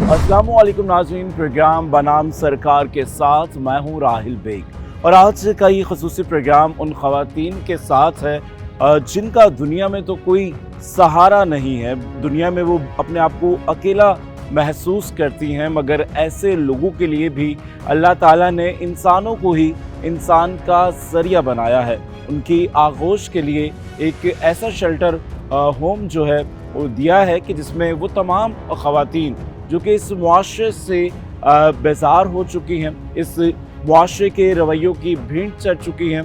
अस्सलामुअलैकुम नाज़रीन, प्रोग्राम बनाम सरकार के साथ मैं हूं राहिल बेग और आज का ये ख़ुसूसी प्रोग्राम उन ख़वातीन के साथ है जिनका दुनिया में तो कोई सहारा नहीं है। दुनिया में वो अपने आप को अकेला महसूस करती हैं, मगर ऐसे लोगों के लिए भी अल्लाह ताला ने इंसानों को ही इंसान का ज़रिया बनाया है। उनकी आगोश के लिए एक ऐसा शेल्टर होम जो है वो दिया है कि जिसमें वो तमाम ख़वातीन जो कि इस मुआशरे से बेजार हो चुकी हैं, इस मुआशरे के रवैयों की भेंट चढ़ चुकी हैं,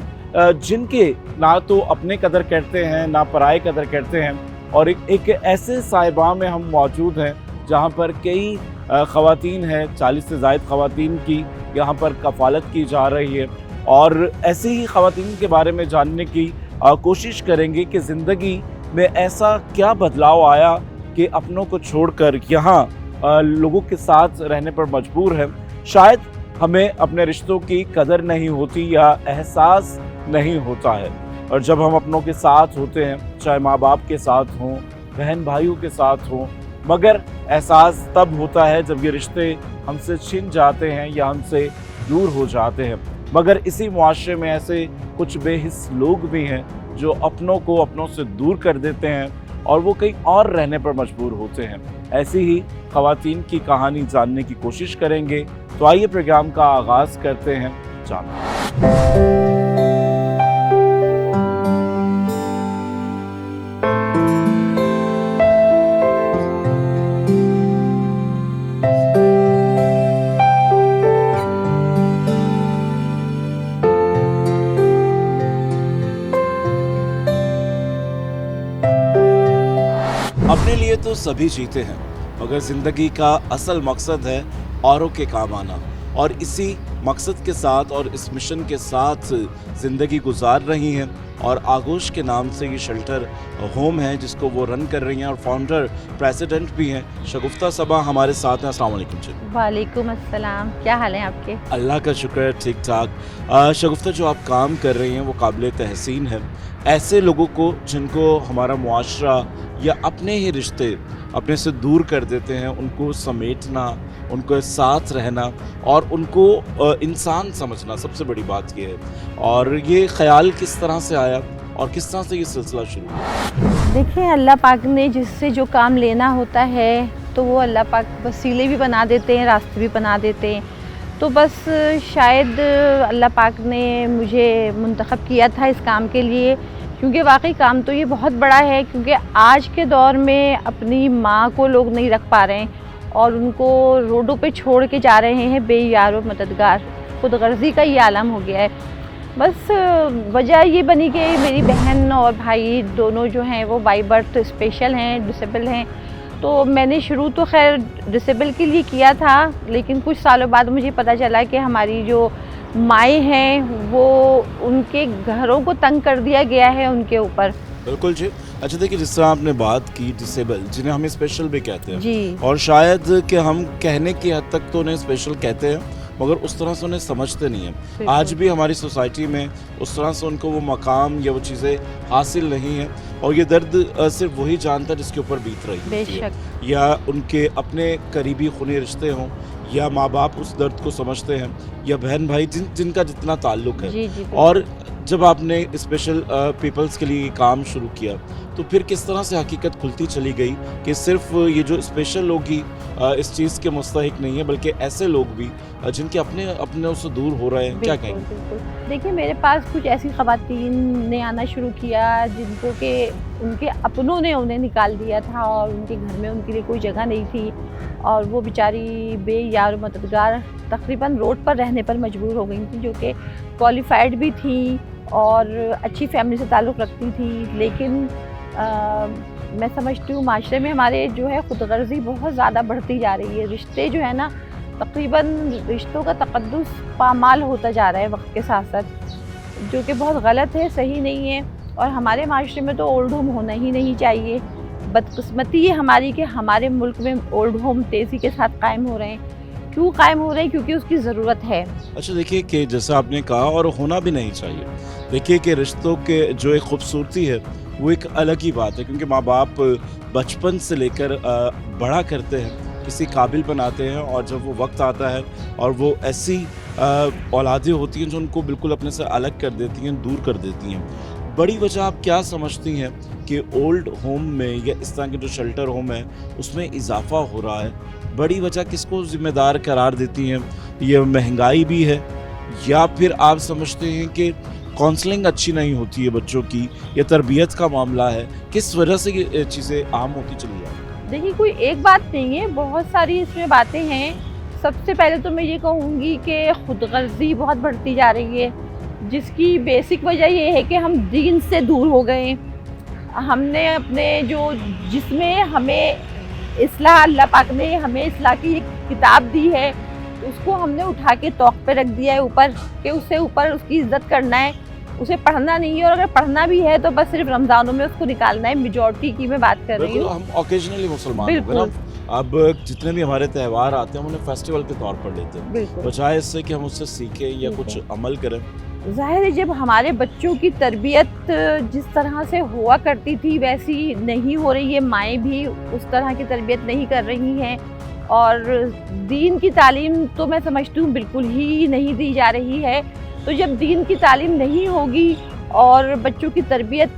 जिनके ना तो अपने कदर करते हैं ना पराए कदर करते हैं। और एक ऐसे साहिबा में हम मौजूद हैं जहाँ पर कई ख़वातीन हैं, 40 से ज़ायद ख़वातीन की यहाँ पर कफ़ालत की जा रही है। और ऐसे ही ख़वातीन के बारे में जानने की कोशिश करेंगे कि ज़िंदगी में ऐसा क्या बदलाव आया कि अपनों को छोड़कर यहाँ लोगों के साथ रहने पर मजबूर है। शायद हमें अपने रिश्तों की कदर नहीं होती या एहसास नहीं होता है, और जब हम अपनों के साथ होते हैं, चाहे माँ बाप के साथ हों, बहन भाइयों के साथ हों, मगर एहसास तब होता है जब ये रिश्ते हमसे छिन जाते हैं या हमसे दूर हो जाते हैं। मगर इसी मुआशरे में ऐसे कुछ बेहिस लोग भी हैं जो अपनों को अपनों से दूर कर देते हैं और वो कहीं और रहने पर मजबूर होते हैं। ऐसी ही ख़वातीन की कहानी जानने की कोशिश करेंगे, तो आइए प्रोग्राम का आगाज़ करते हैं। जानते अपने लिए तो सभी जीते हैं, मगर ज़िंदगी का असल मकसद है औरों के काम आना, और इसी मकसद के साथ और इस मिशन के साथ ज़िंदगी गुजार रही हैं। और आगोश के नाम से ये शेल्टर होम है जिसको वो रन कर रही हैं, और फाउंडर प्रेसिडेंट भी हैं। शगुफ्ता सबा हमारे साथ हैं। अस्सलाम वालेकुम जी। वालेकुम अस्सलाम, क्या हाल है आपके? अल्लाह का शुक्र है, ठीक ठाक। शगुफ्ता, जो आप काम कर रही हैं वो काबिल तहसीन है। ऐसे लोगों को जिनको हमारा मुआशरा या अपने ही रिश्ते अपने से दूर कर देते हैं, उनको समेटना, उनको साथ रहना और उनको इंसान समझना, सबसे बड़ी बात ये है। और ये ख्याल किस तरह से आया और किस तरह से ये सिलसिला शुरू हुआ? देखिए, अल्लाह पाक ने जिससे जो काम लेना होता है तो वो अल्लाह पाक वसीले भी बना देते हैं, रास्ते भी बना देते हैं। तो बस शायद अल्लाह पाक ने मुझे मुंतखब किया था इस काम के लिए, क्योंकि वाकई काम तो ये बहुत बड़ा है। क्योंकि आज के दौर में अपनी माँ को लोग नहीं रख पा रहे हैं और उनको रोडों पे छोड़ के जा रहे हैं बेयार व मददगार। खुदगर्जी का ये आलम हो गया है। बस वजह ये बनी कि मेरी बहन और भाई दोनों जो हैं वो बाई बर्थ स्पेशल हैं, डिसेबल हैं। तो मैंने शुरू तो खैर डिसेबल के लिए किया था, लेकिन कुछ सालों बाद मुझे पता चला कि हमारी जो माएँ हैं वो उनके घरों को तंग कर दिया गया है उनके ऊपर। बिल्कुल जी। अच्छा, देखिए, जिस तरह आपने बात की डिसेबल, जिन्हें हम स्पेशल भी कहते हैं जी, और शायद कि हम कहने की हद तक तो उन्हें स्पेशल कहते हैं, मगर उस तरह से उन्हें समझते नहीं हैं। आज भी हमारी सोसाइटी में उस तरह से उनको वो मकाम या वो चीज़ें हासिल नहीं हैं, और ये दर्द सिर्फ वही जानता है जिसके ऊपर बीत रही होती है, या उनके अपने करीबी खूनी रिश्ते हों, या माँ बाप उस दर्द को समझते हैं, या बहन भाई जिनका जितना ताल्लुक़ है। जी, और जब आपने स्पेशल पीपल्स के लिए काम शुरू किया, तो फिर किस तरह से हकीकत खुलती चली गई कि सिर्फ ये जो स्पेशल लोग ही इस चीज़ के मुस्तहिक नहीं है, बल्कि ऐसे लोग भी जिनके अपने उससे दूर हो रहे हैं? क्या कहेंगे? बिल्कुल। देखिए, मेरे पास कुछ ऐसी ख़वातीन ने आना शुरू किया जिनको कि उनके अपनों ने उन्हें निकाल दिया था और उनके घर में उनके लिए कोई जगह नहीं थी, और वो बेचारी बेयार मददगार तकरीबन रोड पर रहने पर मजबूर हो गई थी, जो कि क्वालिफाइड भी थी और अच्छी फैमिली से ताल्लुक़ रखती थी। लेकिन मैं समझती हूँ माशरे में हमारे जो है खुदगर्जी बहुत ज़्यादा बढ़ती जा रही है। रिश्ते जो है ना, तकरीबन रिश्तों का तक़द्दुस पामाल होता जा रहा है वक्त के साथ साथ, जो कि बहुत गलत है, सही नहीं है। और हमारे माशरे में तो ओल्ड होम होना ही नहीं चाहिए। बदकिस्मती है हमारी कि हमारे मुल्क में ओल्ड होम तेज़ी के साथ कायम हो रहे हैं। क्यों कायम हो रहे हैं? क्योंकि उसकी ज़रूरत है। अच्छा, देखिए कि जैसा आपने कहा, और होना भी नहीं चाहिए। देखिए कि रिश्तों के जो एक खूबसूरती है वो एक अलग ही बात है, क्योंकि माँ बाप बचपन से लेकर बड़ा करते हैं किसी काबिल बनाते हैं, और जब वो वक्त आता है और वो ऐसी औलादें होती हैं जो उनको बिल्कुल अपने से अलग कर देती हैं, दूर कर देती हैं। बड़ी वजह आप क्या समझती हैं कि ओल्ड होम में या इस तरह के जो शेल्टर होम है उसमें इजाफा हो रहा है? बड़ी वजह किसको ज़िम्मेदार करार देती हैं? ये महंगाई भी है, या फिर आप समझते हैं कि काउंसलिंग अच्छी नहीं होती है बच्चों की, या तरबियत का मामला है? किस वजह से ये चीज़ें आम होती चली जा रही हैं? देखिए, कोई एक बात नहीं है, बहुत सारी इसमें बातें हैं। सबसे पहले तो मैं ये कहूँगी कि खुदगर्जी बहुत बढ़ती जा रही है, जिसकी बेसिक वजह ये है कि हम दीन से दूर हो गए। हमने अपने जिसमें हमें इस्लाह, अल्लाह पाक ने हमें इस्लाह की एक किताब दी है, उसको हमने उठा के तौक पे रख दिया है ऊपर, कि उससे ऊपर उसकी इज्जत करना है, उसे पढ़ना नहीं है, और अगर पढ़ना भी है तो बस सिर्फ रमज़ानों में उसको निकालना है। मेजॉरिटी की मैं बात कर रही हूँ। हम ओकेजनली मुसलमान हो गए ना, अब जितने भी हमारे त्यौहार आते हैं हम उन्हें फेस्टिवल के तौर पर लेते हैं, बजाय इससे कि हम उससे सीखें या कुछ अमल करें। ज़ाहिर है, जब हमारे बच्चों की तरबियत जिस तरह से हुआ करती थी वैसी नहीं हो रही है, माएँ भी उस तरह की तरबियत नहीं कर रही हैं, और दीन की तालीम तो मैं समझती हूँ बिल्कुल ही नहीं दी जा रही है। तो जब दीन की तालीम नहीं होगी और बच्चों की तरबियत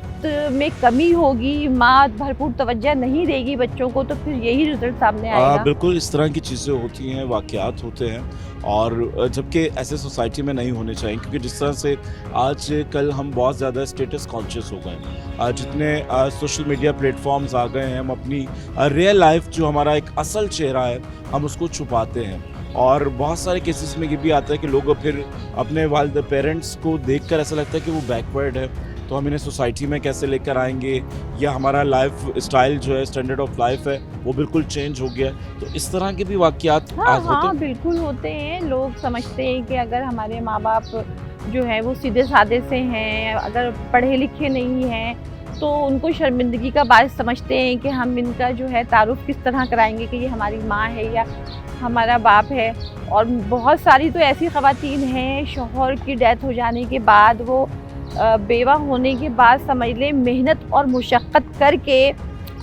में कमी होगी, माँ भरपूर तवज्जो नहीं देगी बच्चों को, तो फिर यही रिजल्ट सामने आएगा। बिल्कुल इस तरह की चीज़ें होती हैं, वाक़यात होते हैं, और जबकि ऐसे सोसाइटी में नहीं होने चाहिए, क्योंकि जिस तरह से आज कल हम बहुत ज़्यादा स्टेटस कॉन्शियस हो गए, जितने सोशल मीडिया प्लेटफॉर्म्स आ गए हैं, हम अपनी रियल लाइफ जो हमारा एक असल चेहरा है हम उसको छुपाते हैं। और बहुत सारे केसेस में ये भी आता है कि लोग फिर अपने वालिद पेरेंट्स को देखकर ऐसा लगता है कि वो बैकवर्ड है, तो हम इन्हें सोसाइटी में कैसे लेकर आएंगे, या हमारा लाइफ स्टाइल जो है, स्टैंडर्ड ऑफ लाइफ है, वो बिल्कुल चेंज हो गया। तो इस तरह के भी वाक़यात आज होते हैं। बिल्कुल होते हैं। लोग समझते हैं कि अगर हमारे माँ बाप जो है वो सीधे साधे से हैं, अगर पढ़े लिखे नहीं हैं, तो उनको शर्मिंदगी का बायस समझते हैं कि हम इनका जो है तारुफ किस तरह कराएंगे कि ये हमारी माँ है या हमारा बाप है। और बहुत सारी तो ऐसी ख़वातीन हैं, शौहर की डेथ हो जाने के बाद, वो बेवा होने के बाद समझ लें मेहनत और मुशक्क़त करके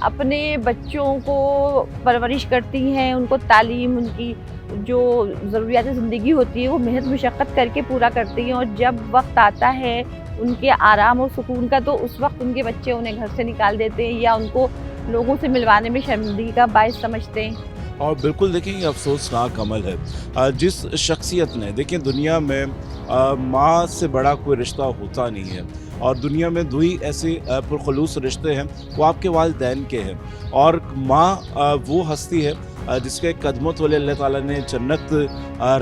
अपने बच्चों को परवरिश करती हैं, उनको तालीम, उनकी जो ज़रूरियात ज़िंदगी होती है वो मेहनत मुशक्क़त करके पूरा करती हैं, और जब वक्त आता है उनके आराम और सुकून का, तो उस वक्त उनके बच्चे उन्हें घर से निकाल देते हैं या उनको लोगों से मिलवाने में शर्मिंदगी का बायस समझते हैं। और बिल्कुल देखिए, ये अफसोसनाक अमल है। जिस शख्सियत ने, देखिए दुनिया में माँ से बड़ा कोई रिश्ता होता नहीं है, और दुनिया में दो ही ऐसे पुरखलूस रिश्ते हैं, वो आपके वालिदैन के हैं। और माँ वो हस्ती है जिसके कदमों तले अल्लाह ताला ने जन्नत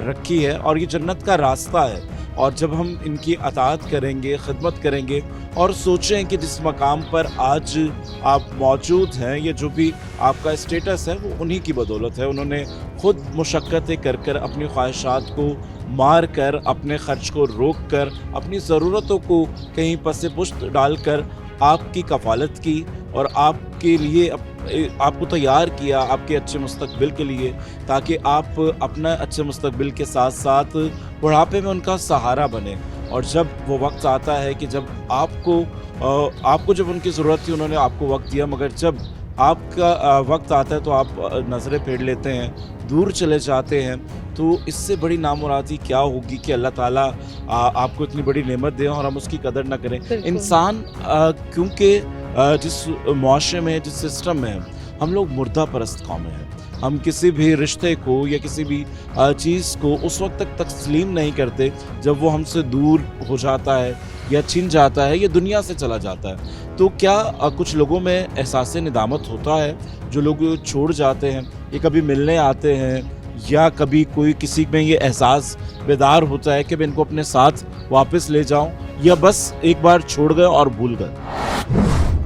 रखी है, और ये जन्नत का रास्ता है। और जब हम इनकी अताअत करेंगे, खिदमत करेंगे, और सोचें कि जिस मकाम पर आज आप मौजूद हैं, ये जो भी आपका स्टेटस है वो उन्हीं की बदौलत है। उन्होंने खुद मुशक्क़तें कर कर, अपनी ख्वाहिशात को मार कर, अपने ख़र्च को रोक कर, अपनी ज़रूरतों को कहीं पसे पुश्त डाल कर आपकी कफ़ालत की, और आपके लिए आपको तैयार किया आपके अच्छे मुस्तकबिल के लिए, ताकि आप अपना अच्छे मुस्तकबिल के साथ साथ बुढ़ापे में उनका सहारा बने। और जब वो वक्त आता है कि जब आपको जब उनकी ज़रूरत थी उन्होंने आपको वक्त दिया, मगर जब आपका वक्त आता है तो आप नज़रें फेर लेते हैं, दूर चले जाते हैं, तो इससे बड़ी नामुरादी क्या होगी कि अल्लाह ताला आपको इतनी बड़ी नेमत दे और हम उसकी कदर ना करें। इंसान क्योंकि जिस मुआशरे में, जिस सिस्टम में हम लोग मुर्दा परस्त कौम हैं, हम किसी भी रिश्ते को या किसी भी चीज़ को उस वक्त तक तस्लीम नहीं करते जब वो हमसे दूर हो जाता है या छिन जाता है या दुनिया से चला जाता है। तो क्या कुछ लोगों में एहसास निदामत होता है जो लोग छोड़ जाते हैं, ये कभी मिलने आते हैं, या कभी कोई किसी में ये एहसास बेदार होता है कि मैं इनको अपने साथ वापस ले जाऊं, या बस एक बार छोड़ गए और भूल गए?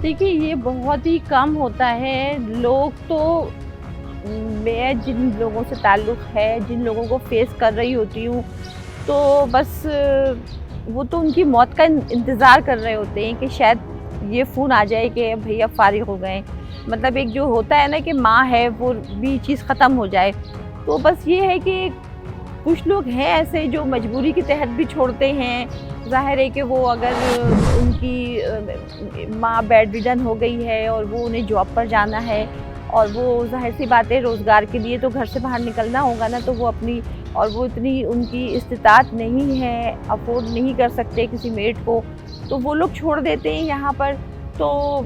देखिए, ये बहुत ही कम होता है। लोग तो, मैं जिन लोगों से ताल्लुक़ है, जिन लोगों को फेस कर रही होती हूँ, तो बस वो तो उनकी मौत का इंतज़ार कर रहे होते हैं कि शायद ये फ़ोन आ जाए कि भैया फ़ारिग हो गए। मतलब एक जो होता है ना कि माँ है, वो भी चीज़ ख़त्म हो जाए। तो बस ये है कि कुछ लोग हैं ऐसे जो मजबूरी के तहत भी छोड़ते हैं। ज़ाहिर है कि वो अगर उनकी माँ बेड रिडन हो गई है और वो उन्हें जॉब पर जाना है और वो ज़ाहिर सी बात है रोज़गार के लिए तो घर से बाहर निकलना होगा ना, तो वो अपनी, और वो इतनी उनकी इस्तिताअत नहीं है, अफोर्ड नहीं कर सकते किसी मेड को, तो वो लोग छोड़ देते हैं यहाँ पर। तो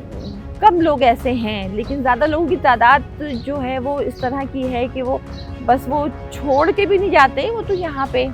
कम लोग ऐसे हैं, लेकिन ज़्यादा लोगों की तादाद जो है वो इस तरह की है कि वो बस वो छोड़ के भी नहीं जाते, वो तो यहाँ पे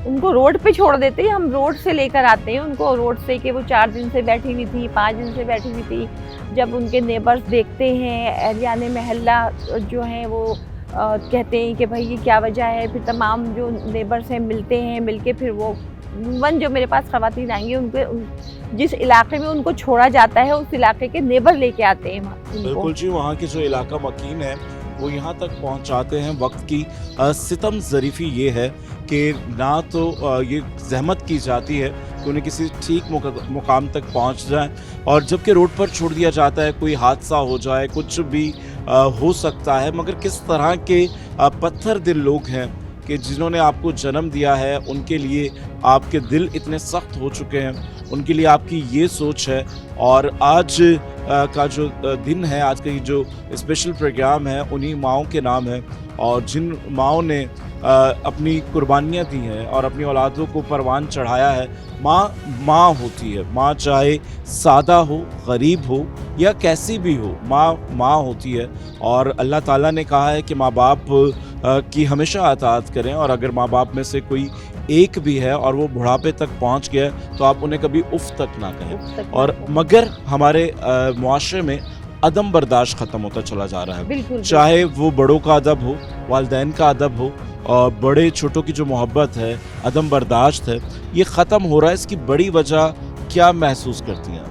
उनको रोड पे छोड़ देते हैं। हम रोड से लेकर आते हैं उनको, रोड से कि वो 4 दिन से बैठी हुई थी, 5 दिन से बैठी हुई थी। जब उनके नेबर्स देखते हैं, एहलियाने महल्ला जो हैं वो कहते हैं कि भाई ये क्या वजह है, फिर तमाम जो नेबर्स हैं मिलते हैं, मिलके फिर वो जो मेरे पास ख़वातीन आएंगी उनके जिस इलाके में उनको छोड़ा जाता है उस इलाके के नेबर लेके आते हैं उनको। बिल्कुल जी, वहाँ के जो इलाका मकीन है वो यहाँ तक पहुँचाते हैं। वक्त की सितम ज़रीफ़ी ये है कि ना तो ये जहमत की जाती है कि उन्हें किसी ठीक मुकाम तक पहुँच जाए, और जबकि रोड पर छोड़ दिया जाता है, कोई हादसा हो जाए, कुछ भी हो सकता है। मगर किस तरह के पत्थर दिल लोग हैं कि जिन्होंने आपको जन्म दिया है, उनके लिए आपके दिल इतने सख्त हो चुके हैं, उनके लिए आपकी ये सोच है। और आज का जो दिन है, आज का ये जो स्पेशल प्रोग्राम है, उन्हीं माओं के नाम है, और जिन माओं ने अपनी कुर्बानियाँ दी हैं और अपनी औलादों को परवान चढ़ाया है। माँ होती है, माँ चाहे सादा हो, गरीब हो या कैसी भी हो, माँ होती है। और अल्लाह ताला ने कहा है कि माँ बाप की हमेशा अताअत करें, और अगर माँ बाप में से कोई एक भी है और वो बुढ़ापे तक पहुंच गया तो आप उन्हें कभी उफ तक ना कहें। और मगर हमारे मुआशरे में अदम बर्दाश्त ख़त्म होता चला जा रहा है, चाहे वो बड़ों का अदब हो, वालिदैन का अदब हो, और बड़े छोटों की जो मोहब्बत है, अदम बर्दाश्त है, ये ख़त्म हो रहा है। इसकी बड़ी वजह क्या महसूस करती हैं?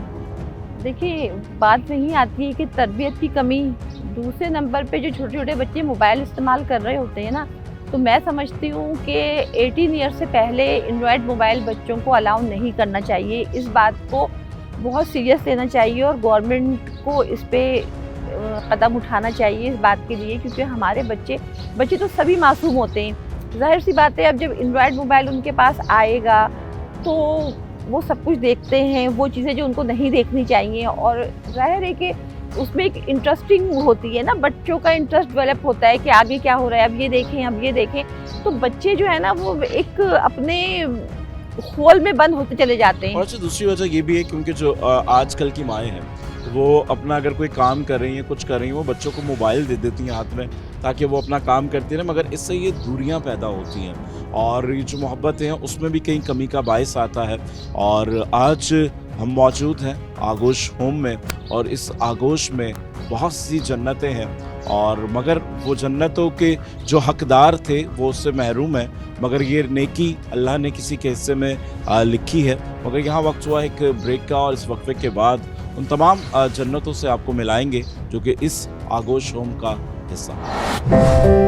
देखिए, बात नहीं आती है कि तरबियत की कमी, दूसरे नंबर पे जो छोटे छोटे बच्चे मोबाइल इस्तेमाल कर रहे होते हैं ना, तो मैं समझती हूँ कि 18 ईयर से पहले एंड्रॉयड मोबाइल बच्चों को अलाउ नहीं करना चाहिए। इस बात को बहुत सीरियस लेना चाहिए और गवर्नमेंट को इस पे कदम उठाना चाहिए इस बात के लिए, क्योंकि हमारे बच्चे तो सभी मासूम होते हैं। जाहिर सी बात है, अब जब एंड्रॉयड मोबाइल उनके पास आएगा तो वो सब कुछ देखते हैं, वो चीज़ें जो उनको नहीं देखनी चाहिए, और जाहिर है कि उसमें एक इंटरेस्टिंग होती है ना, बच्चों का इंटरेस्ट डेवलप होता है कि आगे क्या हो रहा है, अब ये देखें। तो बच्चे जो है ना वो एक अपने होल में बंद होते चले जाते हैं। और अच्छा, दूसरी वजह ये भी है क्योंकि जो आजकल की माएँ हैं वो अपना अगर कोई काम कर रही हैं, कुछ कर रही हैं, वो बच्चों को मोबाइल दे देती हैं हाथ में ताकि वो अपना काम करती रहें, मगर इससे ये दूरियां पैदा होती हैं और ये जो मोहब्बतें हैं उसमें भी कहीं कमी का बायस आता है। और आज हम मौजूद हैं आगोश होम में, और इस आगोश में बहुत सी जन्नतें हैं, और मगर वो जन्नतों के जो हकदार थे वो उससे महरूम है, मगर ये नेकी अल्लाह ने किसी के हिस्से में लिखी है। मगर यहाँ वक्त हुआ एक ब्रेक का, और इस वक्फे के बाद उन तमाम जन्नतों से आपको मिलाएंगे जो कि इस आगोश होम का हिस्सा है।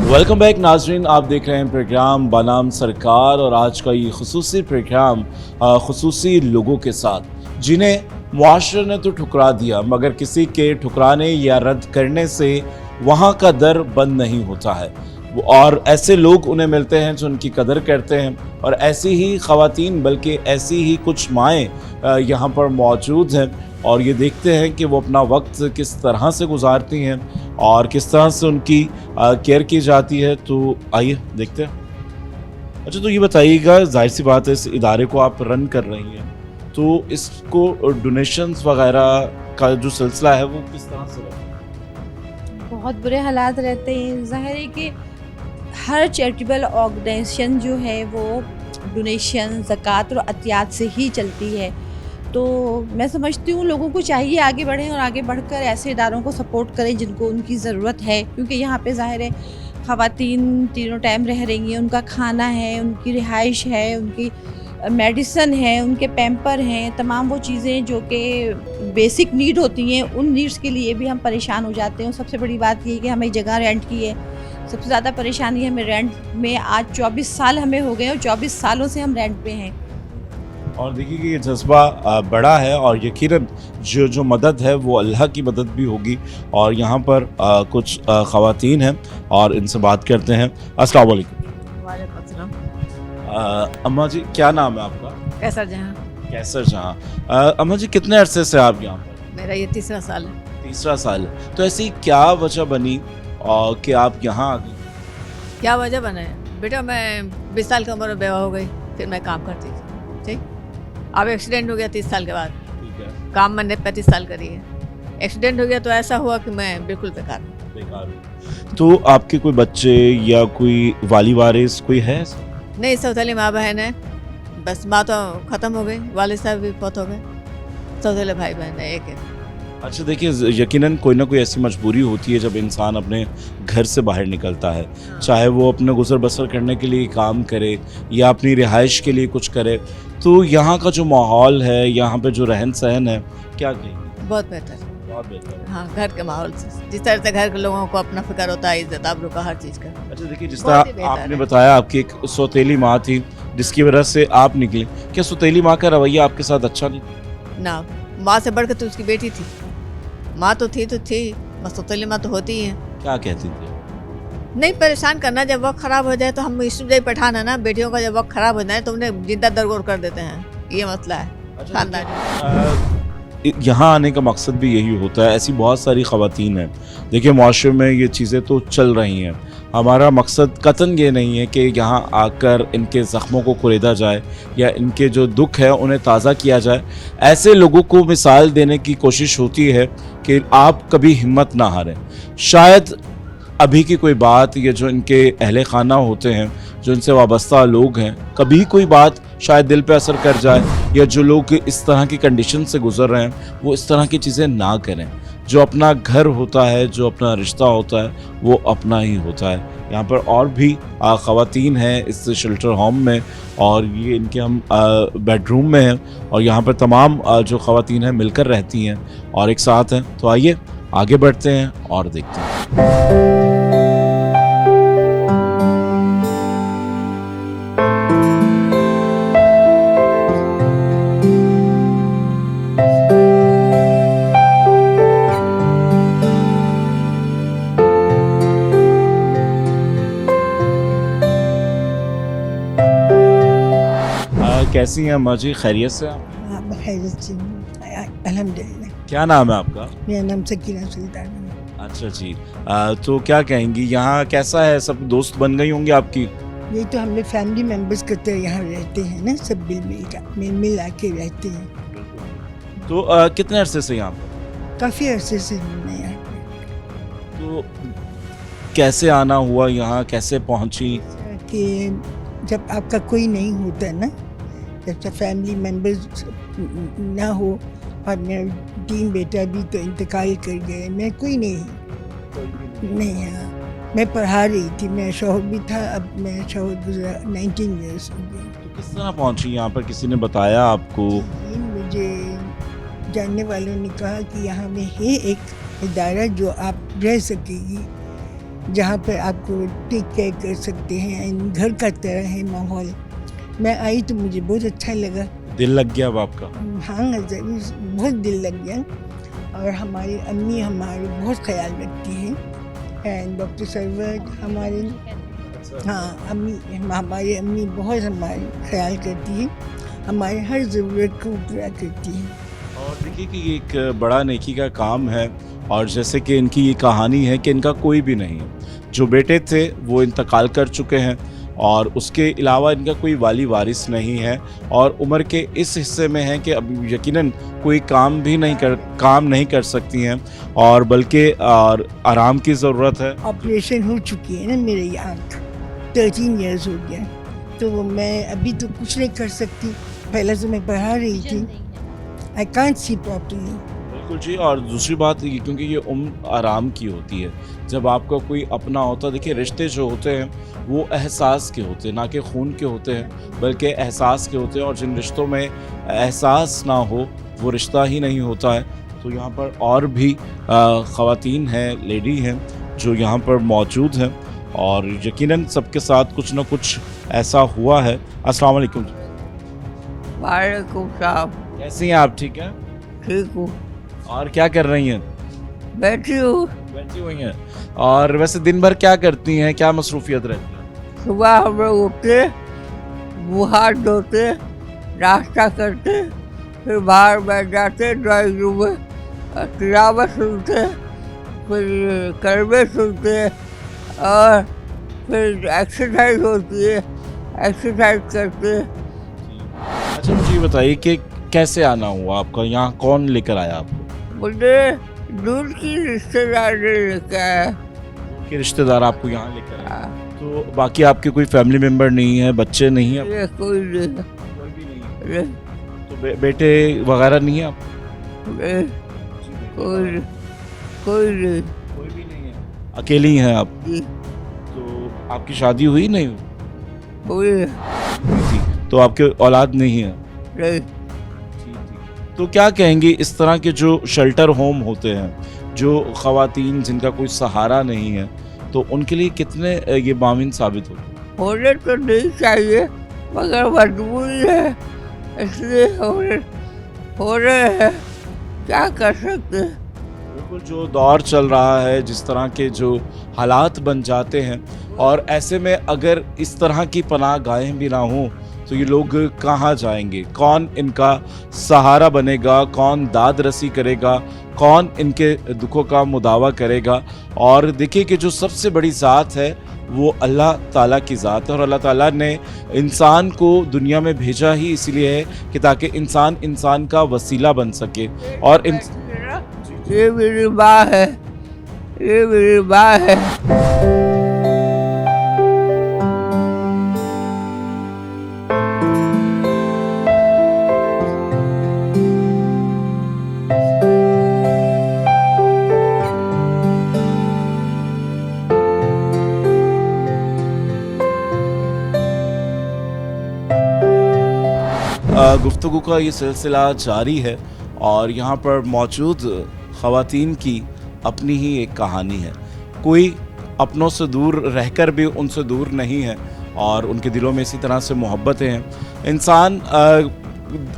वेलकम बैक नाजरीन, आप देख रहे हैं प्रोग्राम बनाम सरकार, और आज का ये खुसूसी प्रोग्राम खुसूसी लोगों के साथ जिन्हें मुआशरे ने तो ठुकरा दिया, मगर किसी के ठुकराने या रद्द करने से वहाँ का दर बंद नहीं होता है, और ऐसे लोग उन्हें मिलते हैं जो उनकी कदर करते हैं। और ऐसी ही ख़वातीन, बल्कि ऐसी ही कुछ माएँ यहाँ पर मौजूद हैं, और ये देखते हैं कि वो अपना वक्त किस तरह से गुजारती हैं और किस तरह से उनकी केयर की जाती है। तो आइए देखते हैं। अच्छा, तो ये बताइएगा, जाहिर सी बात है इस इदारे को आप रन कर रही हैं, तो इसको डोनेशंस वगैरह का जो सिलसिला है वो किस तरह से रहता है? बहुत बुरे हालात रहते हैं। ज़ाहिर है कि हर चैरिटेबल ऑर्गेनाइजेशन जो है वो डोनेशन, ज़कात और अतियात से ही चलती है। तो मैं समझती हूँ लोगों को चाहिए आगे बढ़ें और आगे बढ़कर ऐसे इदारों को सपोर्ट करें जिनको उनकी ज़रूरत है, क्योंकि यहाँ पे ज़ाहिर है ख़वातीन तीनों टाइम रह रही हैं, उनका खाना है, उनकी रिहाइश है, उनकी मेडिसन है, उनके पैम्पर हैं, तमाम वो चीज़ें जो कि बेसिक नीड होती हैं, उन नीड्स के लिए भी हम परेशान हो जाते हैं। सबसे बड़ी बात ये है कि हमें एक जगह रेंट की है, सबसे ज़्यादा परेशानी हमें रेंट में आज 24 साल हमें हो गए और 24 सालों से हम रेंट पे हैं। और देखिए कि ये जज्बा बड़ा है और यकीनन जो मदद है वो अल्लाह की मदद भी होगी। और यहाँ पर कुछ ख़वातीन हैं और इनसे बात करते हैं। अस्सलाम वालेकुम। वालेकुम अस्सलाम। अम्मा जी, क्या नाम है आपका? कैसर जहाँ। कैसर जहाँ। अम्मा जी, कितने अरसे से आप यहाँ पर? मेरा ये तीसरा साल है। तीसरा साल है। तो ऐसी क्या वजह बनी और कि आप यहाँ आ गई? क्या वजह बना है बेटा, मैं 20 साल की उम्र में बेवा हो गई, फिर मैं काम करती थी, ठीक। अब एक्सीडेंट हो गया 30 साल के बाद। ठीक है। काम मैंने 35 साल करी है, एक्सीडेंट हो गया तो ऐसा हुआ कि मैं बिल्कुल बेकार हूँ। बेकार हूँ। तो आपके कोई बच्चे या कोई वाली वारिस कोई है? नहीं, सौतेली माँ बहन है, बस माँ तो ख़त्म हो गई, वालिद साहब भी बहुत हो गए, सौतेले भाई बहन है, एक है। अच्छा, देखिए यकीनन कोई ना कोई ऐसी मजबूरी होती है जब इंसान अपने घर से बाहर निकलता है, चाहे वो अपने गुजर बसर करने के लिए काम करे या अपनी रिहाइश के लिए कुछ करे। तो यहाँ का जो माहौल है, यहाँ पे जो रहन सहन है, क्या कहेंगे? बहुत बेहतर, बहुत बेहतर है। हाँ, घर के माहौल से, जिस तरह से घर के लोगों को अपना फिक्र होता है, इज्जत आबरू का, हर चीज़ का। अच्छा, देखिए जिस बहुत ही तरह बेहतर आपने है। बताया आपकी एक सौतेली माँ थी जिसकी वजह से आप निकले, क्या सौतेली माँ का रवैया आपके साथ अच्छा नहीं? ना, माँ से बढ़कर तो उसकी बेटी थी, माँ तो थी बस, सौतेली माँ तो होती ही है। क्या कहती थी? नहीं, परेशान करना, जब वक्त खराब हो जाए तो हम इसलिए पठान है ना, बेटियों का जब वक्त खराब हो जाए तो उन्हें जिंदा दरगोर कर देते हैं, ये मसला है खानदान। यहाँ आने का मकसद भी यही होता है। ऐसी बहुत सारी ख़वातीन हैं, देखिए माशरे में ये चीज़ें तो चल रही हैं। हमारा मकसद कतन ये नहीं है कि यहाँ आकर इनके ज़ख्मों को कुरेदा जाए या इनके जो दुख है उन्हें ताज़ा किया जाए। ऐसे लोगों को मिसाल देने की कोशिश होती है कि आप कभी हिम्मत ना हारें। शायद अभी की कोई बात, या जो इनके अहले खाना होते हैं, जो इनसे वाबस्ता लोग हैं, कभी कोई बात शायद दिल पे असर कर जाए, या जो लोग इस तरह की कंडीशन से गुजर रहे हैं वो इस तरह की चीज़ें ना करें। जो अपना घर होता है, जो अपना रिश्ता होता है, वो अपना ही होता है। यहाँ पर और भी ख़वातीन हैं इस शेल्टर होम में, और ये इनके हम बेडरूम में हैं, और यहाँ पर तमाम जो ख़वातीन हैं मिलकर रहती हैं और एक साथ हैं। तो आइए आगे बढ़ते हैं और देखते हैं। कैसी हैं अम्मा जी, खैरियत से आप? हाँ, खैरियत से हूँ, अल्हम्दुलिल्लाह। क्या नाम है आपका? मेरा नाम सकीना सुल्तान है। अच्छा जी। तो क्या कहेंगी, यहाँ कैसा है? सब दोस्त बन गई होंगी आपकी? ये तो हम लोग फैमिली मेम्बर्स की तरह यहाँ रहते हैं ना, सब मिल आके रहते हैं। तो कितने अरसे से यहाँ पर? काफ़ी अरसे से हमने यहाँ तो कैसे आना हुआ यहाँ, कैसे पहुँची? कि जब आपका कोई नहीं होता ना, जब सब फैमिली मेम्बर्स ना हो, और मेरा 3 बेटा भी तो इंतकाल कर गए, मैं कोई नहीं हाँ, मैं पढ़ा रही थी, मेरा शौहर भी था, अब मेरा शौहर गुजरा 19 ईयर्स हो गए। तो किस तरह पहुँची यहाँ पर? किसी ने बताया आपको? मुझे जानने वालों ने कहा कि यहाँ में है एक इदारा जो आप रह सकेगी, जहाँ पर आपको टेक केयर कर सकते हैं, घर का तरह है माहौल। मैं आई तो मुझे बहुत अच्छा लगा। दिल लग गया अब आपका? हाँ, ज़रूर, बहुत दिल लग गया। और हमारी अम्मी हमारे बहुत ख्याल रखती हैं, एंड डॉक्टर सरवर हमारे, हाँ अम्मी, हमारी अम्मी बहुत हमारी ख्याल करती है, हमारे हर ज़रूरत को पूरा करती है। और देखिए कि ये एक बड़ा नेकी का काम है, और जैसे कि इनकी ये कहानी है कि इनका कोई भी नहीं है, जो बेटे थे वो इंतकाल कर चुके हैं, और उसके अलावा इनका कोई वाली वारिस नहीं है, और उम्र के इस हिस्से में है कि अब यकीनन कोई काम नहीं कर सकती हैं, और बल्कि आराम की ज़रूरत है। ऑपरेशन हो चुकी है ना मेरी आँख, 13 इयर्स हो गया, तो मैं अभी तो कुछ नहीं कर सकती। पहले तो मैं पढ़ा रही थी। I can't see properly. बिल्कुल जी। और दूसरी बात ये, क्योंकि ये उम्र आराम की होती है, जब आपका कोई अपना होता है, देखिए रिश्ते जो होते हैं वो एहसास के होते हैं, ना कि खून के होते हैं, बल्कि एहसास के होते हैं। और जिन रिश्तों में एहसास ना हो वो रिश्ता ही नहीं होता है। तो यहाँ पर और भी ख़वातीन हैं, लेडी हैं जो यहाँ पर मौजूद हैं, और यकीनन सबके साथ कुछ ना कुछ ऐसा हुआ है। अस्सलाम वालेकुम। वालेकुम सलाम। कैसी हैं आप? ठीक हैं? ठीक हूँ। और क्या कर रही हैं? बैठी हूँ। बैठी हुई हैं। और वैसे दिन भर क्या करती हैं, क्या मसरूफियत रहती है? सुबह हम लोग उठते, मुँह हाथ धोते, नाश्ता करते, फिर बाहर बैठ जाते ड्राइंग रूम में, तिलावत सुनते, फिर कलमे सुनते, और फिर एक्सरसाइज होती है, एक्सरसाइज करते। अच्छा मुझे ये बताइए कि कैसे आना हुआ आपका, यहाँ कौन लेकर आया आपको? मुझे दूर की रिश्तेदार ने लेकर आया। कि रिश्तेदार आपको यहाँ लेकर आए? हाँ, तो बाकी आपके कोई फैमिली मेंबर नहीं है, बच्चे नहीं है? ये कोई नहीं, कोई भी नहीं है। नहीं, तो बेटे वगैरह नहीं है आप? नहीं, कोई कोई नहीं। कोई भी नहीं है, अकेली हैं आप? जी, तो आपकी शादी हुई नहीं हुई कोई थी? तो आपके औलाद नहीं है? नहीं। तो क्या कहेंगे इस तरह के जो शेल्टर होम होते हैं, जो ख़वातीन जिनका कोई सहारा नहीं है, तो उनके लिए कितने ये मामिन साबित होते हैं? होने तो नहीं चाहिए, मगर मजबूरी है, इसलिए हो रहे हैं, क्या कर सकते हैं। बिल्कुल, जो दौर चल रहा है, जिस तरह के जो हालात बन जाते हैं, और ऐसे में अगर इस तरह की पनाह गाहें भी ना हों तो ये लोग कहाँ जाएंगे? कौन इनका सहारा बनेगा? कौन दाद रसी करेगा? कौन इनके दुखों का मुदावा करेगा? और देखिए कि जो सबसे बड़ी ज़ात है वो अल्लाह ताला की ज़ात है, और अल्लाह ताला ने इंसान को दुनिया में भेजा ही इसलिए है कि ताकि इंसान इंसान का वसीला बन सके। और ये मेरी माँ है, ये मेरी माँ है। गुफ्तगू का ये सिलसिला जारी है, और यहाँ पर मौजूद ख़वातीन की अपनी ही एक कहानी है। कोई अपनों से दूर रहकर भी उनसे दूर नहीं है, और उनके दिलों में इसी तरह से मोहब्बतें हैं। इंसान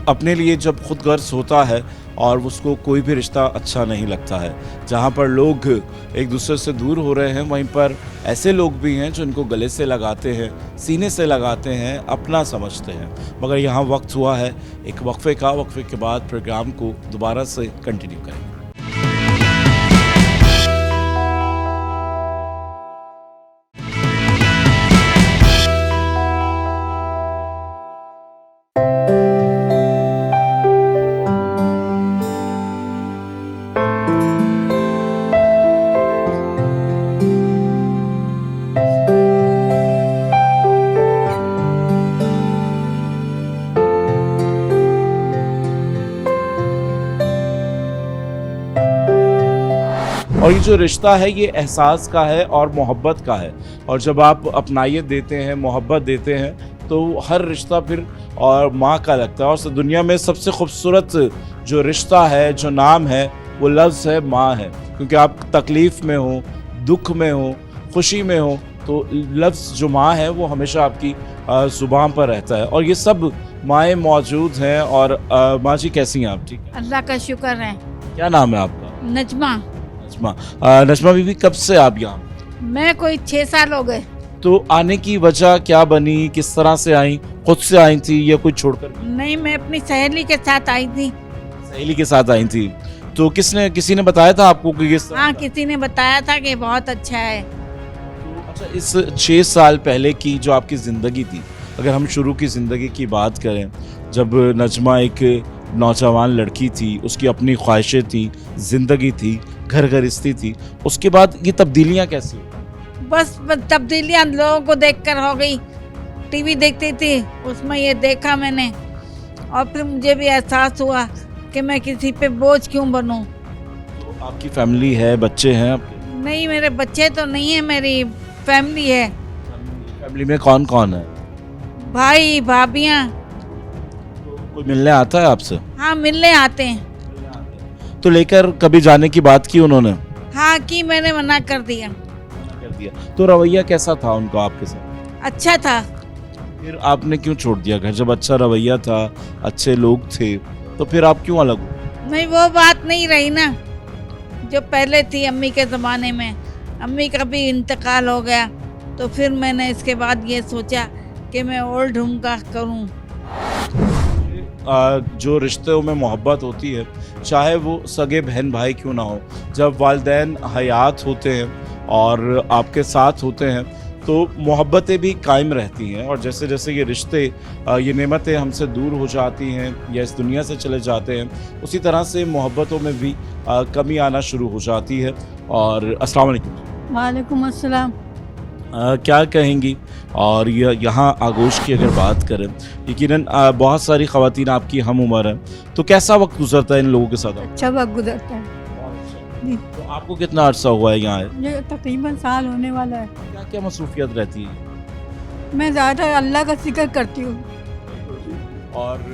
अपने लिए जब खुद गर्ज होता है और उसको कोई भी रिश्ता अच्छा नहीं लगता है। जहाँ पर लोग एक दूसरे से दूर हो रहे हैं, वहीं पर ऐसे लोग भी हैं जो इनको गले से लगाते हैं, सीने से लगाते हैं, अपना समझते हैं। मगर यहाँ वक्त हुआ है एक वक्फे का। वक्फे के बाद प्रोग्राम को दोबारा से कंटिन्यू करेंगे। और ये जो रिश्ता है ये एहसास का है और मोहब्बत का है, और जब आप अपनाइयत देते हैं, मोहब्बत देते हैं, तो हर रिश्ता फिर और माँ का लगता है। और दुनिया में सबसे खूबसूरत जो रिश्ता है, जो नाम है, वो लफ्ज़ है माँ है। क्योंकि आप तकलीफ़ में हो, दुख में हो, खुशी में हो, तो लफ्ज़ जो माँ है वो हमेशा आपकी ज़ुबान पर रहता है। और ये सब माएँ मौजूद हैं। और माँ जी कैसी हैं आप? ठीक है, अल्लाह का शुक्र है। क्या नाम है आपका? नजमा। नजमा। नजमा बीबी, कब से आप यहाँ? मैं कोई 6 साल हो गए। तो आने की वजह क्या बनी? किस तरह से आई? खुद से आई थी या कोई छोड़कर? नहीं, मैं अपनी सहेली के साथ आई थी। सहेली के साथ आई थी। तो किसी ने बताया था आपको कि किस तरह? हाँ, किसी ने बताया था कि बहुत अच्छा है। अच्छा, इस 6 साल पहले की जो आपकी ज़िंदगी थी, अगर हम शुरू की ज़िंदगी की बात करें, जब नजमा एक नौजवान लड़की थी, उसकी अपनी ख्वाहिशें थी, ज़िंदगी थी, घर गृहस्थी थी, उसके बाद ये तब्दीलियाँ कैसी हुई? बस तब्दीलियाँ लोगों को देखकर हो गई। टीवी देखती थी, उसमें ये देखा मैंने, और फिर मुझे भी एहसास हुआ कि मैं किसी पे बोझ क्यों बनूं। तो आपकी फैमिली है, बच्चे हैं आपके? नहीं, मेरे बच्चे तो नहीं है, मेरी फैमिली है, फैमिली में कौन कौन है? भाई भाभियाँ। कोई मिलने आता है आपसे? हाँ, मिलने आते हैं। तो लेकर कभी जाने की बात की उन्होंने? हाँ, कि मैंने मना कर दिया। कर दिया। तो रवैया कैसा था उनका आपके साथ? अच्छा था। फिर आपने क्यों छोड़ दिया घर? जब अच्छा रवैया था, अच्छे लोग थे, तो फिर आप क्यों अलग हो? नहीं, वो बात नहीं रही ना जो पहले थी अम्मी के ज़माने में। अम्मी का भी इंतकाल हो गया, तो फिर मैंने इसके बाद ये सोचा कि मैं ओल्ड होम का करूं। जो रिश्तों में मोहब्बत होती है, चाहे वो सगे बहन भाई क्यों ना हो, जब वालिदैन हयात होते हैं और आपके साथ होते हैं तो मोहब्बतें भी कायम रहती हैं। और जैसे जैसे ये रिश्ते, ये नेमतें हमसे दूर हो जाती हैं या इस दुनिया से चले जाते हैं, उसी तरह से मोहब्बतों में भी कमी आना शुरू हो जाती है। और अस्सलाम वालेकुम। वालेकुम अस्सलाम। क्या कहेंगी? और यहाँ आगोश की अगर बात करें, यकीनन बहुत सारी ख़वातीन आपकी हम उम्र हैं, तो कैसा वक्त गुजरता है इन लोगों के साथ? अच्छा वक्त गुजरता है जी। तो आपको कितना अर्सा हुआ है यहाँ है? ये तकरीबन साल होने वाला है। क्या क्या मसरूफियत रहती है? मैं ज़्यादा अल्लाह का जिक्र करती हूँ। और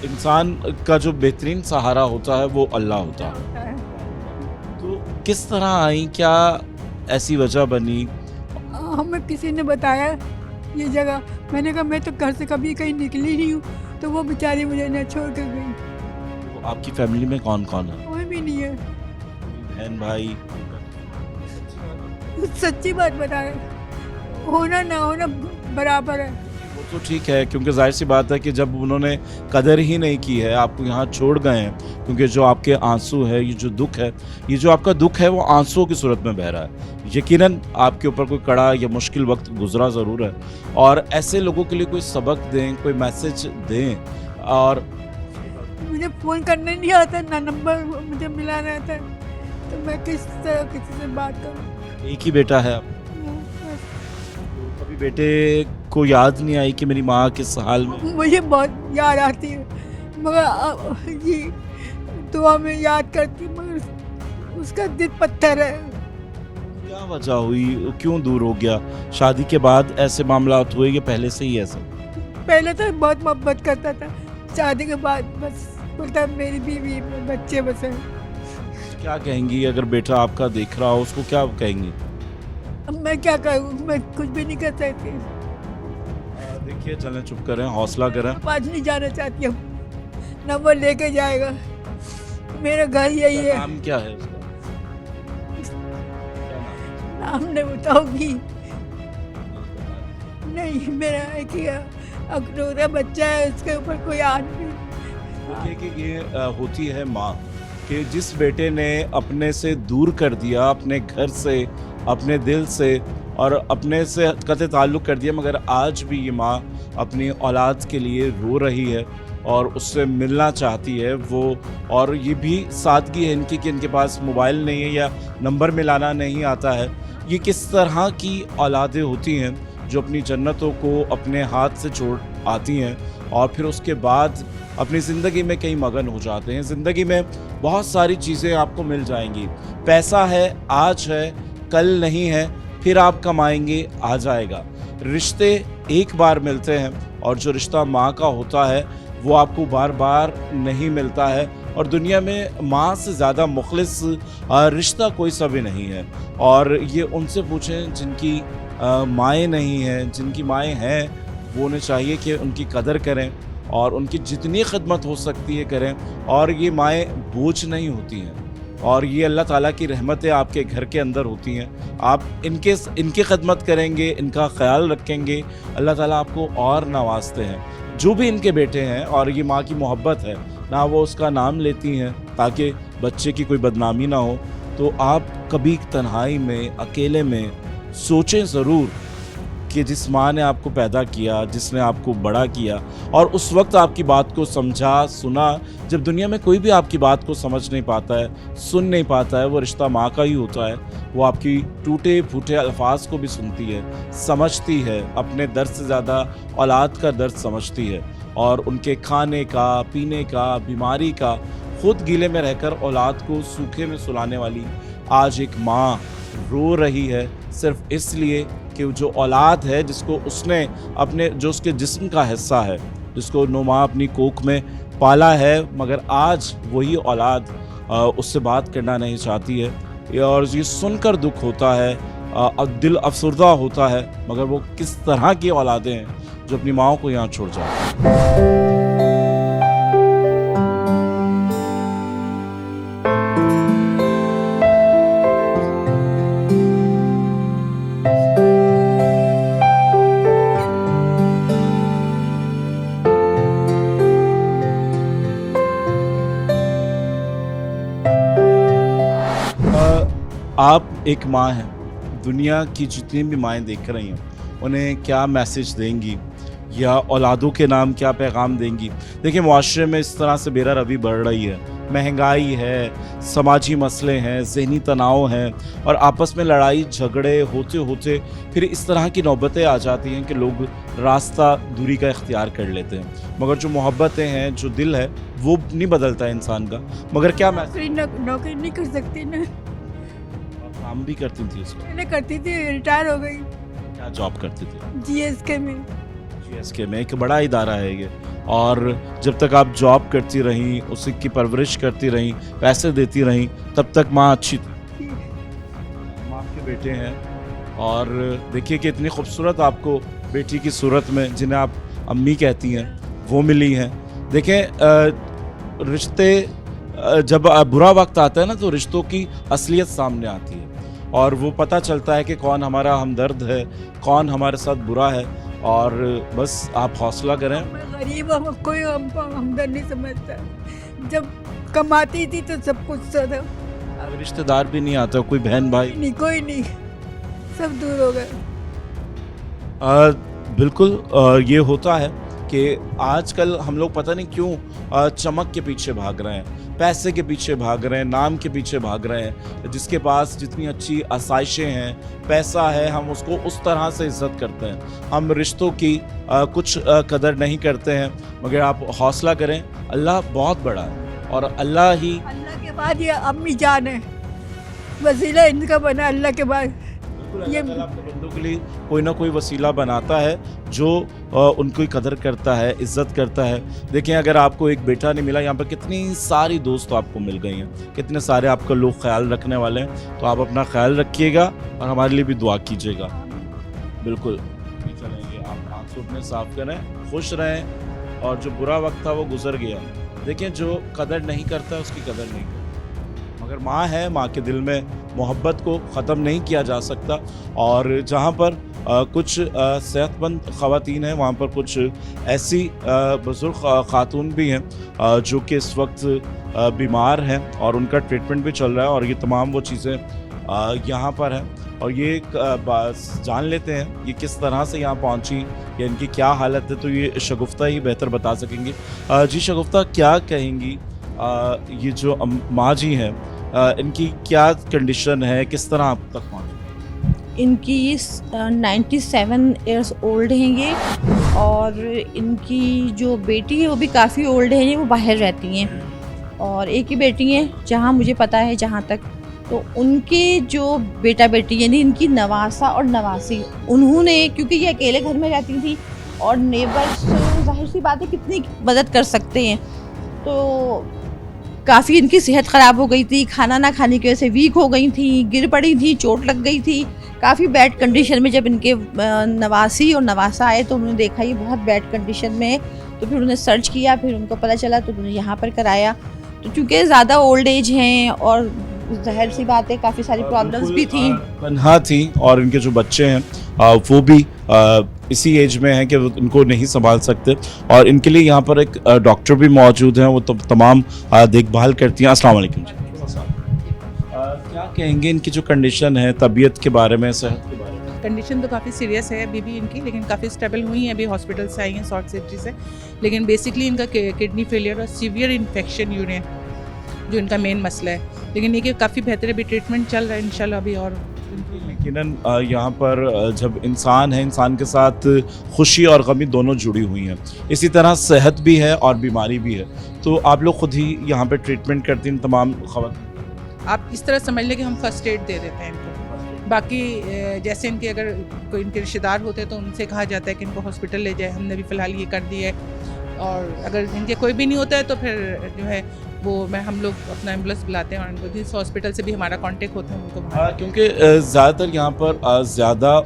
इंसान का जो बेहतरीन सहारा होता है वो अल्लाह होता है। तो किस तरह आई, क्या ऐसी वजह बनी? हमें किसी ने बताया ये जगह, मैंने कहा मैं तो घर से कभी कहीं निकली नहीं हूँ, तो वो बेचारी मुझे न छोड़ कर गई। तो आपकी फैमिली में कौन कौन है? कोई भी नहीं है। बहन भाई? सच्ची बात बता रहे, होना ना होना बराबर है। वो तो ठीक है, क्योंकि जाहिर सी बात है कि जब उन्होंने कदर ही नहीं की है, आपको यहाँ छोड़ गए हैं, क्योंकि जो आपके आंसू है, ये जो दुख है, ये जो आपका दुख है वो आंसुओं की सूरत में बह रहा है। यकीनन आपके ऊपर कोई कड़ा या मुश्किल वक्त गुजरा ज़रूर है, और ऐसे लोगों के लिए कोई सबक दें, कोई मैसेज दें। और मुझे फ़ोन करने नहीं आता, ना नंबर मुझे मिला रहता है, तो मैं किस तरह किसी से बात करूँ। एक ही बेटा है आप? कभी बेटे को याद नहीं आई कि मेरी माँ किस हाल में? मुझे बहुत याद आती है, मगर ये दुआ में याद करती, मगर उसका दिल पत्थर है। क्या वजह हुई, क्यों दूर हो गया? शादी के बाद ऐसे मामलात हुए या पहले से ही ऐसा? पहले तो बहुत मोहब्बत करता था, शादी के बाद बस बोलता मेरी बीवी बच्चे बस हैं। क्या कहेंगी अगर बेटा आपका देख रहा हो, उसको क्या कहेंगी? अब मैं क्या करूँ, मैं कुछ भी नहीं कर सकती। देखिए, चलें, चुप करें, हौसला करें। आज नहीं जाना चाहती हूँ, न वो लेके जाएगा, मेरा घर यही है। नाम क्या है उसका? नाम नहीं बताऊंगी। नहीं, मेरा एक ही अखनूरा बच्चा है, उसके ऊपर कोई आदमी। देखिए कि ये होती है माँ, कि जिस बेटे ने अपने से दूर कर दिया, अपने घर से, अपने दिल से और अपने से कतई ताल्लुक़ कर दिया, मगर आज भी ये माँ अपनी औलाद के लिए रो रही है और उससे मिलना चाहती है वो। और ये भी सादगी है इनकी कि इनके पास मोबाइल नहीं है या नंबर मिलाना नहीं आता है। ये किस तरह की औलादें होती हैं जो अपनी जन्नतों को अपने हाथ से छोड़ आती हैं और फिर उसके बाद अपनी ज़िंदगी में कहीं मगन हो जाते हैं। ज़िंदगी में बहुत सारी चीज़ें आपको मिल जाएंगी, पैसा है, आज है, कल नहीं है, फिर आप कमाएंगे, आ जाएगा। रिश्ते एक बार मिलते हैं और जो रिश्ता माँ का होता है वो आपको बार बार नहीं मिलता है। और दुनिया में माँ से ज़्यादा मुखलिस रिश्ता कोई सा भी नहीं है। और ये उनसे पूछें जिनकी माएँ नहीं हैं, जिनकी माएँ हैं, वो उन्हें चाहिए कि उनकी कदर करें और उनकी जितनी खिदमत हो सकती है करें। और ये माएँ बोझ नहीं होती हैं और ये अल्लाह ताला की रहमतें आपके घर के अंदर होती हैं। आप इनकी खिदमत करेंगे, इनका ख्याल रखेंगे, अल्लाह ताला आपको और नवाजते हैं। जो भी इनके बेटे हैं, और ये माँ की मोहब्बत है ना, वो उसका नाम लेती हैं ताकि बच्चे की कोई बदनामी ना हो। तो आप कभी तन्हाई में, अकेले में सोचें ज़रूर कि जिस माँ ने आपको पैदा किया, जिसने आपको बड़ा किया और उस वक्त आपकी बात को समझा, सुना, जब दुनिया में कोई भी आपकी बात को समझ नहीं पाता है, सुन नहीं पाता है, वो रिश्ता माँ का ही होता है। वो आपकी टूटे फूटे अल्फाज को भी सुनती है, समझती है, अपने दर्द से ज़्यादा औलाद का दर्द समझती है और उनके खाने का, पीने का, बीमारी का खुद गीले में रहकर औलाद को सूखे में सुलाने वाली आज एक माँ रो रही है सिर्फ इसलिए कि जो औलाद है जिसको उसने अपने जो उसके जिस्म का हिस्सा है, जिसको 9 माह अपनी कोख में पाला है, मगर आज वही औलाद उससे बात करना नहीं चाहती है और ये सुनकर दुख होता है, दिल अफसरदा होता है। मगर वो किस तरह की औलादें हैं जो अपनी माँओं को यहाँ छोड़ जाती हैं। आप एक माँ हैं, दुनिया की जितनी भी माएँ देख रही हैं उन्हें क्या मैसेज देंगी या औलादों के नाम क्या पैगाम देंगी? देखिए, मुआशरे में इस तरह से बेरारवी बढ़ रही है, महंगाई है, समाजी मसले हैं, ज़हनी तनाव हैं और आपस में लड़ाई झगड़े होते होते फिर इस तरह की नौबतें आ जाती हैं कि लोग रास्ता दूरी का इख्तियार कर लेते हैं। मगर जो मोहब्बतें हैं, जो दिल है, वो नहीं बदलता है इंसान का। मगर क्या नौकरी नहीं कर सकती ना, काम भी करती थी उसमें? मैंने करती थी, रिटायर हो गई। क्या जॉब करती थी? जीएसके में। जीएसके में एक बड़ा इदारा है ये, और जब तक आप जॉब करती रहीं, उसी की परवरिश करती रहीं, पैसे देती रहीं, तब तक माँ अच्छी थी। माँ के बेटे हैं और देखिए कि इतनी खूबसूरत आपको बेटी की सूरत में, जिन्हें आप अम्मी कहती हैं, वो मिली हैं। देखें, रिश्ते जब बुरा वक्त आता है ना तो रिश्तों की असलियत सामने आती है और वो पता चलता है कि कौन हमारा हमदर्द है, कौन हमारे साथ बुरा है। और बस आप हौसला करें। गरीब कोई हमको हमदर्द नहीं समझता, जब कमाती थी तो सब कुछ था। रिश्तेदार भी नहीं आता, कोई बहन भाई नहीं, कोई नहीं, सब दूर हो गए। बिल्कुल ये होता है कि आजकल हम लोग पता नहीं क्यों चमक के पीछे भाग रहे हैं, पैसे के पीछे भाग रहे हैं, नाम के पीछे भाग रहे हैं। जिसके पास जितनी अच्छी आसाइशें हैं, पैसा है, हम उसको उस तरह से इज्जत करते हैं। हम रिश्तों की कुछ कदर नहीं करते हैं। मगर आप हौसला करें, अल्लाह बहुत बड़ा है और अल्लाह के बाद ये अम्मी जान है, वसीला इनका बना अल्लाह के बाद। ये अपने बंदों के लिए कोई ना कोई वसीला बनाता है जो उनकी कदर करता है, इज्जत करता है। देखें, अगर आपको एक बेटा नहीं मिला, यहाँ पर कितनी सारी दोस्त आपको मिल गई हैं, कितने सारे आपका लोग ख्याल रखने वाले हैं। तो आप अपना ख्याल रखिएगा और हमारे लिए भी दुआ कीजिएगा। बिल्कुल चलेंगे, आप आंसू अपने साफ करें, खुश रहें और जो बुरा वक्त था वो गुजर गया। देखें, जो कदर नहीं करता उसकी कदर नहीं करता। मगर माँ है, माँ के दिल में मोहब्बत को ख़त्म नहीं किया जा सकता। और जहाँ पर कुछ सेहतमंद ख़वातीन हैं, वहाँ पर कुछ ऐसी बुज़ुर्ग ख़ातून भी हैं जो कि इस वक्त बीमार हैं और उनका ट्रीटमेंट भी चल रहा है और ये तमाम वो चीज़ें यहाँ पर हैं। और ये जान लेते हैं ये किस तरह से यहाँ पहुँची या इनकी क्या हालत है, तो ये शगुफ्ता ही बेहतर बता सकेंगी। जी शगुफ्ता, क्या कहेंगी, ये जो माँ जी हैं, इनकी क्या कंडीशन है, किस तरह आप तक पहुँची? इनकी 97 इयर्स ओल्ड हैं ये, और इनकी जो बेटी है वो भी काफ़ी ओल्ड है, ये वो बाहर रहती हैं और एक ही बेटी है जहाँ मुझे पता है, जहाँ तक तो उनके जो बेटा बेटी यानी इनकी नवासा और नवासी, उन्होंने, क्योंकि ये अकेले घर में रहती थी और नेबर्स जाहिर सी बात है कितनी मदद कर सकते हैं, तो काफ़ी इनकी सेहत ख़राब हो गई थी, खाना ना खाने की वजह से वीक हो गई थी, गिर पड़ी थी, चोट लग गई थी, काफ़ी बैड कंडीशन में। जब इनके नवासी और नवासा आए तो उन्होंने देखा ये बहुत बैड कंडीशन में है, तो फिर उन्होंने सर्च किया, फिर उनको पता चला तो उन्होंने यहाँ पर कराया। तो चूँकि ज़्यादा ओल्ड एज हैं और जाहिर सी बात है काफ़ी सारी प्रॉब्लम्स भी थी, तन्हा थी और इनके जो बच्चे हैं वो भी इसी एज में हैं कि उनको नहीं संभाल सकते और इनके लिए यहाँ पर एक डॉक्टर भी मौजूद हैं, वो तो तमाम देखभाल करती हैं। अस्सलाम वालेकुम जी, क्या कहेंगे इनकी जो कंडीशन है, तबीयत के बारे में, सेहत के बारे में? कंडीशन तो काफ़ी सीरियस है अभी भी इनकी, लेकिन काफ़ी स्टेबल हुई हैं, अभी हॉस्पिटल से आई हैं शॉर्ट सर्जरी से। लेकिन बेसिकली इनका किडनी फेलियर और सीवियर इन्फेक्शन यूरिन जो इनका मेन मसला है। लेकिन ये कि काफ़ी बेहतर अभी ट्रीटमेंट चल रहा है इंशाल्लाह अभी। और यकीनन यहाँ पर जब इंसान है, इंसान के साथ खुशी और गमी दोनों जुड़ी हुई हैं। इसी तरह सेहत भी है और बीमारी भी है। तो आप लोग खुद ही यहाँ पे ट्रीटमेंट करती हैं तमाम खवातीन? आप इस तरह समझ लें कि हम फर्स्ट एड दे देते हैं इनको। बाकी जैसे इनके अगर कोई इनके रिश्तेदार होते हैं तो उनसे कहा जाता है कि इनको हॉस्पिटल ले जाए, हमने भी फ़िलहाल ये कर दिया है। और अगर इनके कोई भी नहीं होता है तो फिर जो है वो हम लोग अपना एम्बुलेंस बुलाते हैं और उनको जिस हॉस्पिटल से भी हमारा कांटेक्ट होता है उनको हाँ, क्योंकि ज़्यादातर यहाँ पर ज़्यादा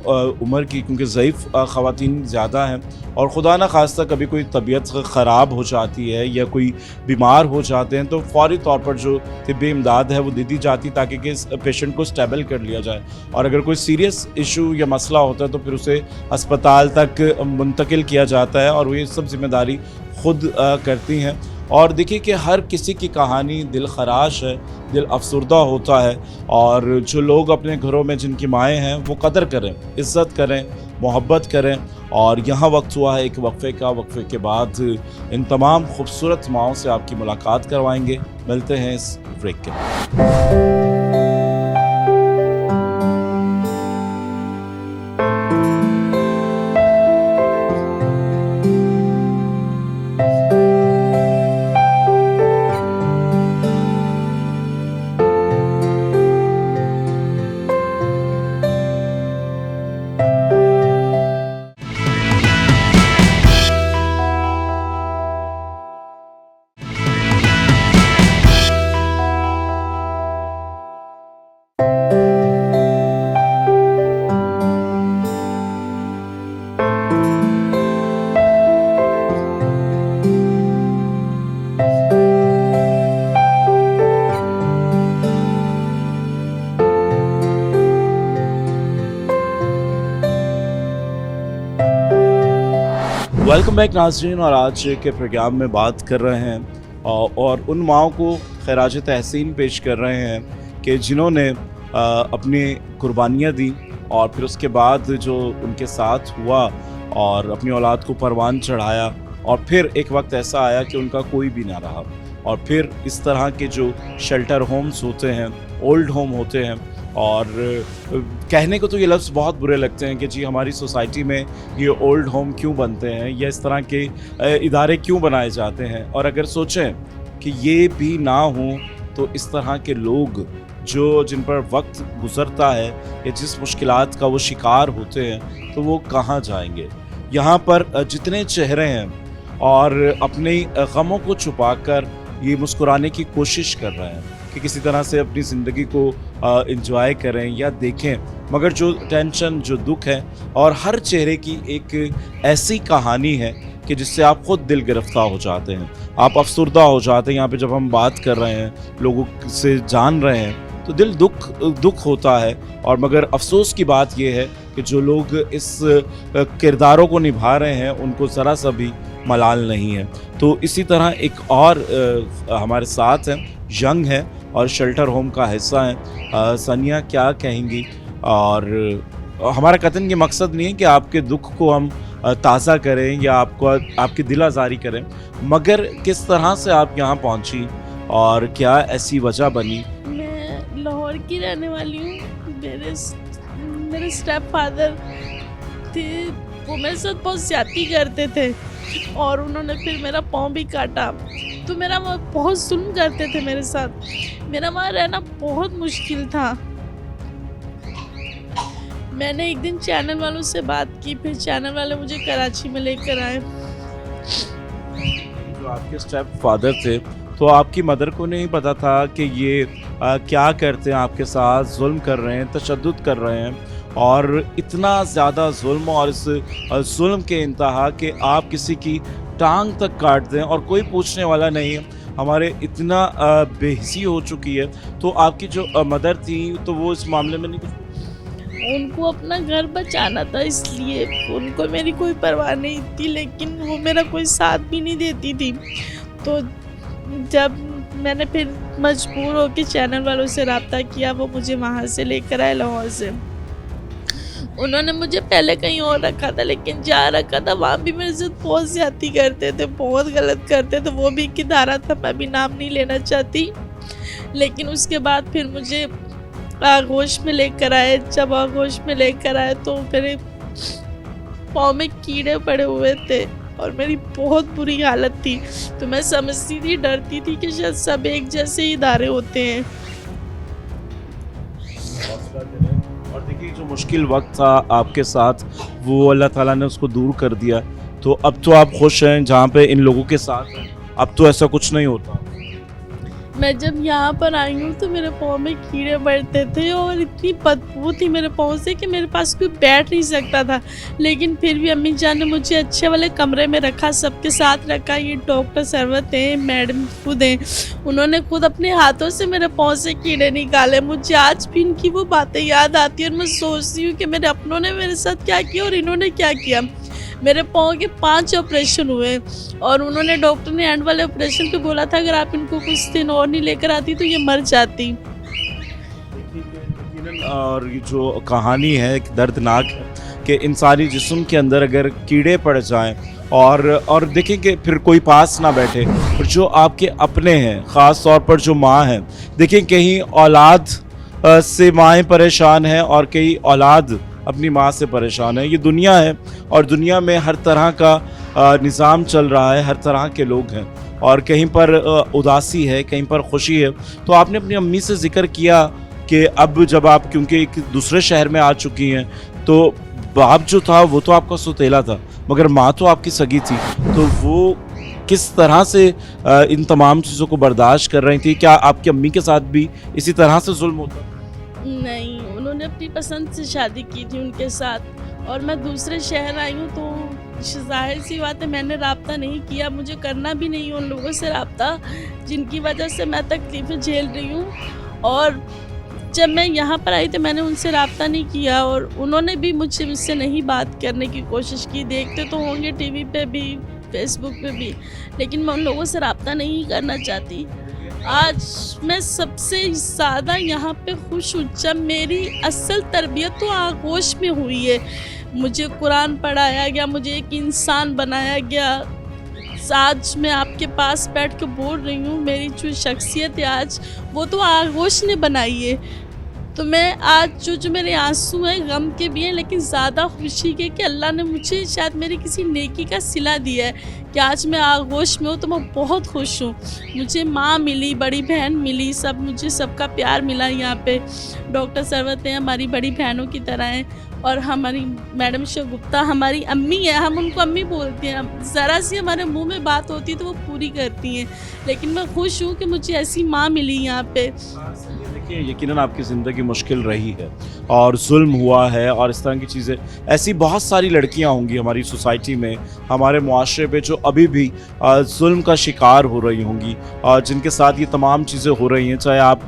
उम्र की, क्योंकि ज़ईफ़ ख़वातीन ज़्यादा हैं और खुदा न खास्ता कभी कोई तबीयत ख़राब हो जाती है या कोई बीमार हो जाते हैं तो फ़ौरी तौर पर जो तिब्बी इमदाद है वो दे दी जाती ताकि कि इस पेशेंट को स्टेबल कर लिया जाए। और अगर कोई सीरियस इशू या मसला होता है तो फिर उसे अस्पताल तक मुंतकिल किया जाता है और वो ये सब जिम्मेदारी खुद करती हैं। और देखिए कि हर किसी की कहानी दिल खराश है, दिल अफसरदा होता है। और जो लोग अपने घरों में जिनकी माएँ हैं वो कदर करें, इज़्ज़त करें, मोहब्बत करें। और यहाँ वक्त हुआ है एक वक्फ़े का। वक्फ़े के बाद इन तमाम खूबसूरत माओं से आपकी मुलाकात करवाएंगे। मिलते हैं इस ब्रेक के बाद। वेलकम बैक नाज़रीन। और आज के प्रोग्राम में बात कर रहे हैं और उन माओं को खराज तहसीन पेश कर रहे हैं कि जिन्होंने अपनी कुर्बानियाँ दी और फिर उसके बाद जो उनके साथ हुआ और अपनी औलाद को परवान चढ़ाया और फिर एक वक्त ऐसा आया कि उनका कोई भी ना रहा। और फिर इस तरह के जो शेल्टर होम्स होते हैं, ओल्ड होम होते हैं, और कहने को तो ये लफ्ज़ बहुत बुरे लगते हैं कि जी हमारी सोसाइटी में ये ओल्ड होम क्यों बनते हैं या इस तरह के इदारे क्यों बनाए जाते हैं। और अगर सोचें कि ये भी ना हो तो इस तरह के लोग जो जिन पर वक्त गुज़रता है या जिस मुश्किलात का वो शिकार होते हैं तो वो कहाँ जाएंगे। यहाँ पर जितने चेहरे हैं और अपने गमों को छुपाकर ये मुस्कुराने की कोशिश कर रहे हैं कि किसी तरह से अपनी ज़िंदगी को एंजॉय करें या देखें, मगर जो टेंशन, जो दुख है और हर चेहरे की एक ऐसी कहानी है कि जिससे आप खुद दिल गिरफ्तार हो जाते हैं, आप अफसरदा हो जाते हैं। यहाँ पे जब हम बात कर रहे हैं, लोगों से जान रहे हैं तो दिल दुख होता है। और मगर अफसोस की बात यह है कि जो लोग इस किरदारों को निभा रहे हैं उनको ज़रा सा भी मलाल नहीं है। तो इसी तरह एक और हमारे साथ हैं, यंग है और शेल्टर होम का हिस्सा है। सनिया, क्या कहेंगी? और हमारा कतन ये मकसद नहीं है कि आपके दुख को हम ताज़ा करें या आपकी दिल आज़ारी करें, मगर किस तरह से आप यहाँ पहुँची और क्या ऐसी वजह बनी? मैं लाहौर की रहने वाली हूँ। मेरे स्टेप फादर थे, वो मेरे साथ बहुत ज़्यादती करते थे और उन्होंने फिर मेरा पाँव भी काटा। तो मेरा बहुत जुल्म करते थे मेरे साथ। मेरा वहाँ रहना बहुत मुश्किल था। मैंने एक दिन चैनल वालों से बात की, फिर चैनल वाले मुझे कराची में लेकर आए। जो आपके स्टेप फादर थे तो आपकी मदर को नहीं पता था कि ये क्या करते हैं आपके साथ, जुल्म कर रहे हैं, तशद्दुद कर रहे हैं और इतना ज़्यादा जुल्म और इस जुल्म के इंतहा कि आप किसी की टांग तक काट दें और कोई पूछने वाला नहीं है। हमारे इतना बेहिसी हो चुकी है। तो आपकी जो मदर थी तो वो इस मामले में नहीं, उनको अपना घर बचाना था, इसलिए उनको मेरी कोई परवाह नहीं थी, लेकिन वो मेरा कोई साथ भी नहीं देती थी। तो जब मैंने फिर मजबूर होकर चैनल वालों से रब्ता किया, वो मुझे वहाँ से लेकर आए लाहौर से। उन्होंने मुझे पहले कहीं और रखा था, लेकिन जहाँ रखा था वहाँ भी मेरे साथ बहुत ज़्यादती करते थे, बहुत गलत करते थे। वो भी एक इदारा था, मैं भी नाम नहीं लेना चाहती। लेकिन उसके बाद फिर मुझे आगोश में लेकर आए। जब आगोश में लेकर आए तो मेरे पाँव में कीड़े पड़े हुए थे और मेरी बहुत बुरी हालत थी। तो मैं समझती थी, डरती थी कि शायद सब एक जैसे ही इदारे होते हैं। और देखिए जो मुश्किल वक्त था आपके साथ वो अल्लाह ताला ने उसको दूर कर दिया, तो अब तो आप खुश हैं जहाँ पे इन लोगों के साथ हैं, अब तो ऐसा कुछ नहीं होता। मैं जब यहाँ पर आई हूँ तो मेरे पाँव में कीड़े पड़ते थे और इतनी बदबू थी मेरे पाँव से कि मेरे पास कोई बैठ नहीं सकता था। लेकिन फिर भी अम्मी जान ने मुझे अच्छे वाले कमरे में रखा, सबके साथ रखा। ये डॉक्टर सरवत हैं, मैडम खुद हैं, उन्होंने खुद अपने हाथों से मेरे पाँव से कीड़े निकाले। मुझे आज भी इनकी वो बातें याद आती है और मैं सोचती हूँ कि मेरे अपनों ने मेरे साथ क्या किया और इन्होंने क्या किया। मेरे पाँव के 5 ऑपरेशन हुए और उन्होंने, डॉक्टर ने एंड वाले ऑपरेशन पे बोला था अगर आप इनको कुछ दिन और नहीं लेकर आती तो ये मर जाती। और ये जो कहानी है एक दर्दनाक है कि इंसानी जिस्म के अंदर अगर कीड़े पड़ जाएं और देखें कि फिर कोई पास ना बैठे, और जो आपके अपने हैं, ख़ास तौर पर जो माँ हैं, देखें कहीं औलाद से माएँ परेशान हैं और कई औलाद अपनी माँ से परेशान है। ये दुनिया है और दुनिया में हर तरह का निज़ाम चल रहा है, हर तरह के लोग हैं और कहीं पर उदासी है, कहीं पर खुशी है। तो आपने अपनी अम्मी से जिक्र किया कि अब जब आप क्योंकि एक दूसरे शहर में आ चुकी हैं तो बाप जो था वो तो आपका सौतेला था मगर माँ तो आपकी सगी थी, तो वो किस तरह से इन तमाम चीज़ों को बर्दाश्त कर रही थी? क्या आपकी अम्मी के साथ भी इसी तरह से जुल्म होता? नहीं, उन्होंने अपनी पसंद से शादी की थी उनके साथ और मैं दूसरे शहर आई हूँ तो जाहिर सी बात है मैंने राब्ता नहीं किया, मुझे करना भी नहीं उन लोगों से राब्ता जिनकी वजह से मैं तकलीफ़ें झेल रही हूँ। और जब मैं यहाँ पर आई तो मैंने उनसे राब्ता नहीं किया और उन्होंने भी मुझसे नहीं बात करने की कोशिश की। देखते तो होंगे टीवी पे भी, फेसबुक पे भी, लेकिन मैं उन लोगों से राब्ता नहीं करना चाहती। आज मैं सबसे ज़्यादा यहाँ पे खुश हूँ जब मेरी असल तरबियत तो आगोश में हुई है। मुझे कुरान पढ़ाया गया, मुझे एक इंसान बनाया गया। आज मैं आपके पास बैठ के बोल रही हूँ, मेरी जो शख्सियत है आज वो तो आगोश ने बनाई है। तो मैं आज जो मेरे आंसू हैं गम के भी हैं लेकिन ज़्यादा खुशी के कि अल्लाह ने मुझे शायद मेरी किसी नेकी का सिला दिया है कि आज मैं आगोश में हूँ, तो मैं बहुत खुश हूँ। मुझे माँ मिली, बड़ी बहन मिली, सब मुझे सबका प्यार मिला। यहाँ पे डॉक्टर सरवत हैं, हमारी बड़ी बहनों की तरह हैं और हमारी मैडम गुप्ता हमारी अम्मी है, हम उनको अम्मी बोलते हैं। ज़रा सी हमारे मुंह में बात होती है तो वो पूरी करती हैं। लेकिन मैं खुश हूँ कि मुझे ऐसी माँ मिली यहाँ पे। देखिए यकीनन आपकी ज़िंदगी मुश्किल रही है और जुल्म हुआ है और इस तरह की चीज़ें, ऐसी बहुत सारी लड़कियां होंगी हमारी सोसाइटी में, हमारे मुआशरे पे जो अभी भी जुल्म का शिकार हो रही होंगी और जिनके साथ ये तमाम चीज़ें हो रही हैं, चाहे आप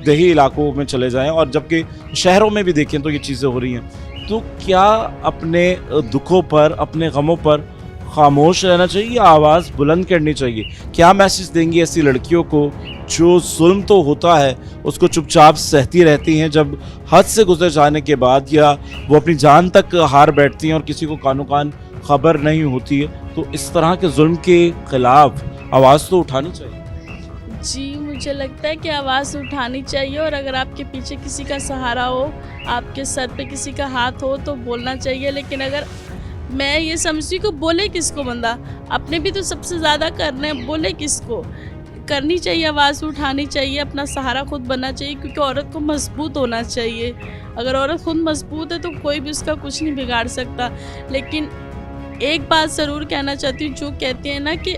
देही इलाकों में चले जाएं और जबकि शहरों में भी देखें तो ये चीज़ें हो रही हैं। तो क्या अपने दुखों पर, अपने गमों पर खामोश रहना चाहिए या आवाज़ बुलंद करनी चाहिए? क्या मैसेज देंगी ऐसी लड़कियों को जो जुल्म तो होता है उसको चुपचाप सहती रहती हैं, जब हद से गुजर जाने के बाद या वो अपनी जान तक हार बैठती हैं और किसी को कानो कान खबर नहीं होती है? तो इस तरह के जुल्म के खिलाफ आवाज़ तो उठानी चाहिए। जी, मुझे लगता है कि आवाज़ उठानी चाहिए और अगर आपके पीछे किसी का सहारा हो, आपके सर पे किसी का हाथ हो तो बोलना चाहिए। लेकिन अगर मैं ये समझती हूँ कि बोले किसको बंदा, अपने भी तो सबसे ज़्यादा करने हैं, बोले किसको? करनी चाहिए, आवाज़ उठानी चाहिए, अपना सहारा खुद बनना चाहिए क्योंकि औरत को मजबूत होना चाहिए। अगर औरत खुद मजबूत है तो कोई भी उसका कुछ नहीं बिगाड़ सकता। लेकिन एक बात ज़रूर कहना चाहती हूँ, जो कहते हैं ना कि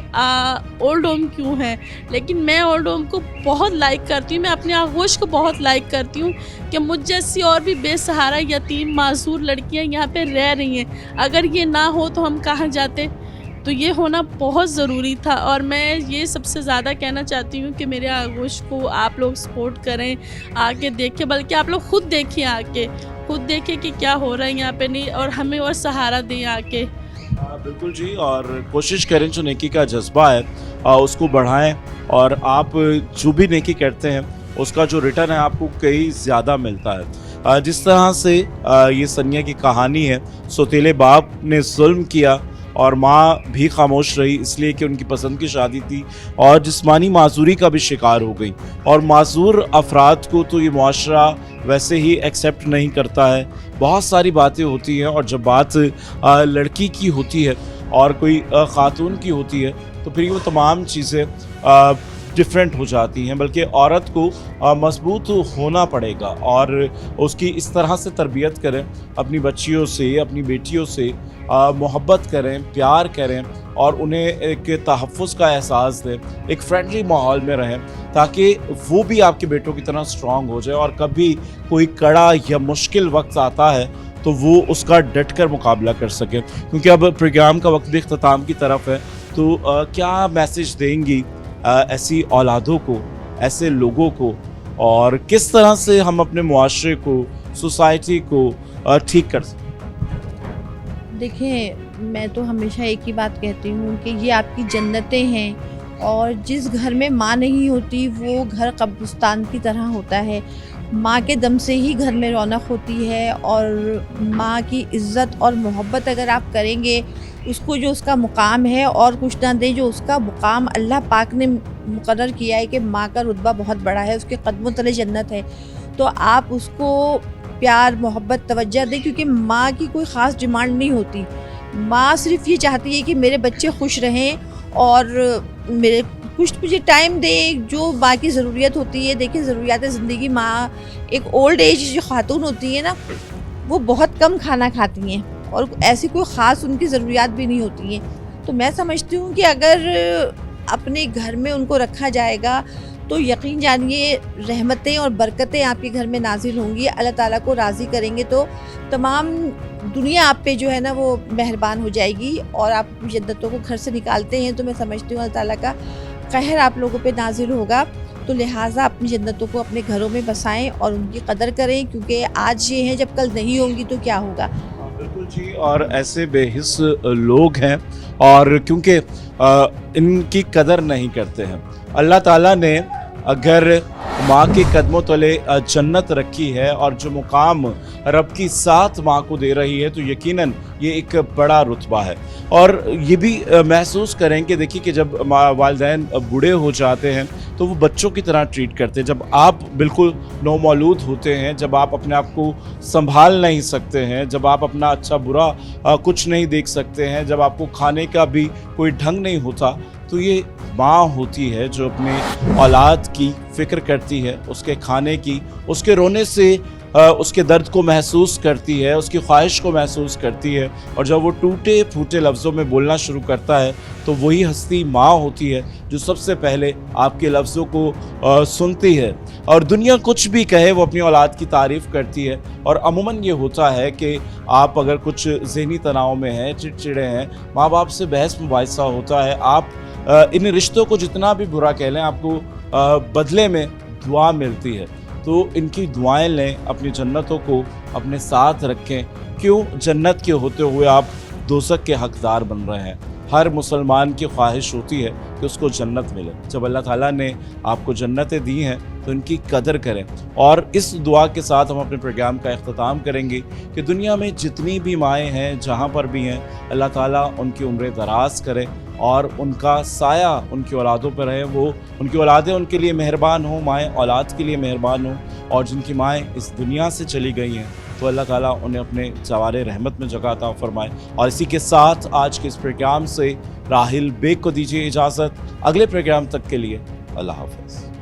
ओल्ड होम क्यों है, लेकिन मैं ओल्ड होम को बहुत लाइक करती हूँ। मैं अपने आगोश को बहुत लाइक करती हूँ कि मुझ जैसी और भी बेसहारा यतीम मासूर लड़कियाँ यहाँ पे रह रही हैं। अगर ये ना हो तो हम कहाँ जाते? तो ये होना बहुत ज़रूरी था और मैं ये सबसे ज़्यादा कहना चाहती हूँ कि मेरे आगोश को आप लोग सपोर्ट करें, आके देखें, बल्कि आप लोग ख़ुद देखें, आके खुद देखें कि क्या हो रहा है यहाँ पे नहीं, और हमें और सहारा दें आके। बिल्कुल जी, और कोशिश करें जो नेकी का जज्बा है उसको बढ़ाएं और आप जो भी नेकी करते हैं उसका जो रिटर्न है आपको कई ज़्यादा मिलता है। जिस तरह से ये सनिया की कहानी है, सौतेले बाप ने जुल्म किया और माँ भी खामोश रही इसलिए कि उनकी पसंद की शादी थी और जिस्मानी माजूरी का भी शिकार हो गई। और माजूर अफराद को तो ये मुआशरा वैसे ही एक्सेप्ट नहीं करता है। बहुत सारी बातें होती हैं और जब बात लड़की की होती है और कोई ख़ातून की होती है तो फिर वो तमाम चीज़ें डिफरेंट हो जाती हैं। बल्कि औरत को मजबूत होना पड़ेगा और उसकी इस तरह से तरबियत करें, अपनी बच्चियों से, अपनी बेटियों से मोहब्बत करें, प्यार करें और उन्हें एक तहफ़्फ़ुज़ का एहसास दें, एक फ्रेंडली माहौल में रहें ताकि वो भी आपके बेटों की तरह स्ट्रॉन्ग हो जाए और कभी कोई कड़ा या मुश्किल वक्त आता है तो वो उसका डट कर मुकाबला कर सकें। क्योंकि अब प्रोग्राम का वक्त भी इख्तिताम की तरफ है, तो क्या मैसेज देंगी ऐसी औलादों को, ऐसे लोगों को, और किस तरह से हम अपने मुआशरे को, सोसाइटी को ठीक कर सकते? देखिए, मैं तो हमेशा एक ही बात कहती हूँ कि ये आपकी जन्नतें हैं और जिस घर में माँ नहीं होती वो घर कब्रिस्तान की तरह होता है। माँ के दम से ही घर में रौनक होती है और माँ की इज़्ज़त और मोहब्बत अगर आप करेंगे, उसको जो उसका मुकाम है और कुछ ना दे, जो उसका मुकाम अल्लाह पाक ने मुकर्रर किया है कि माँ का रुतबा बहुत बड़ा है, उसके कदमों तले जन्नत है, तो आप उसको प्यार, मोहब्बत, तवज्जो दें। क्योंकि माँ की कोई ख़ास डिमांड नहीं होती। माँ सिर्फ ये चाहती है कि मेरे बच्चे खुश रहें और मेरे कुछ मुझे टाइम दे, जो माँ की ज़रूरियत होती है। देखिए, ज़रूरियात ज़िंदगी, माँ एक ओल्ड एज जो खातून होती है ना, वो बहुत कम खाना खाती हैं और ऐसी कोई ख़ास उनकी ज़रूरियात भी नहीं होती हैं। तो मैं समझती हूँ कि अगर अपने घर में उनको रखा जाएगा तो यकीन जानिए रहमतें और बरकतें आपके घर में नाजिल होंगी। अल्लाह ताला को राज़ी करेंगे तो तमाम दुनिया आप पे जो है ना वो मेहरबान हो जाएगी और आप जन्नतों को घर से निकालते हैं तो मैं समझती हूँ अल्लाह ताला का कहर आप लोगों पे नाजिल होगा। तो लिहाजा अपनी जन्नतों को अपने घरों में बसाएं और उनकी कदर करें, क्योंकि आज ये हैं, जब कल नहीं होंगी तो क्या होगा। बिल्कुल जी, और ऐसे बेहिस लोग हैं और क्योंकि इनकी कदर नहीं करते हैं। अल्लाह ताला ने अगर माँ के कदमों तले जन्नत रखी है और जो मुकाम रब की साथ माँ को दे रही है तो यकीनन ये एक बड़ा रुतबा है। और ये भी महसूस करें कि देखिए कि जब वालिदैन बूढ़े हो जाते हैं तो वो बच्चों की तरह ट्रीट करते हैं। जब आप बिल्कुल नौमौलूद होते हैं, जब आप अपने आप को संभाल नहीं सकते हैं, जब आप अपना अच्छा बुरा कुछ नहीं देख सकते हैं, जब आपको खाने का भी कोई ढंग नहीं होता, तो ये माँ होती है जो अपने औलाद की फ़िक्र करती है, उसके खाने की, उसके रोने से उसके दर्द को महसूस करती है, उसकी ख्वाहिश को महसूस करती है। और जब वो टूटे फूटे लफ्ज़ों में बोलना शुरू करता है तो वही हस्ती माँ होती है जो सबसे पहले आपके लफ्ज़ों को सुनती है। और दुनिया कुछ भी कहे वो अपनी औलाद की तारीफ़ करती है। और अमूमन ये होता है कि आप अगर कुछ ज़हनी तनाव में हैं, चिड़चिड़े हैं, माँ बाप से बहस मुबाहिसा होता है, आप इन रिश्तों को जितना भी बुरा कह लें, आपको बदले में दुआ मिलती है। तो इनकी दुआएं लें, अपनी जन्नतों को अपने साथ रखें। क्यों जन्नत के होते हुए आप दोज़ख के हकदार बन रहे हैं? हर मुसलमान की ख्वाहिश होती है कि उसको जन्नत मिले। जब अल्लाह ताला ने आपको जन्नतें दी हैं तो इनकी कदर करें। और इस दुआ के साथ हम अपने प्रोग्राम का इख्तिताम करेंगे कि दुनिया में जितनी भी माएँ हैं, जहाँ पर भी हैं, अल्लाह ताला उनकी उम्र दराज करे और उनका साया उनकी औलादों पर रहे। वो उनकी औलादें उनके लिए मेहरबान हों, माएँ औलाद के लिए मेहरबान हों। और जिनकी माएँ इस दुनिया से चली गई हैं तो अल्लाह ताला उन्हें अपने जवारे रहमत में जगह अता फरमाए। और इसी के साथ आज के इस प्रोग्राम से राहिल बेग को दीजिए इजाज़त। अगले प्रोग्राम तक के लिए अल्लाह हाफ़िज़।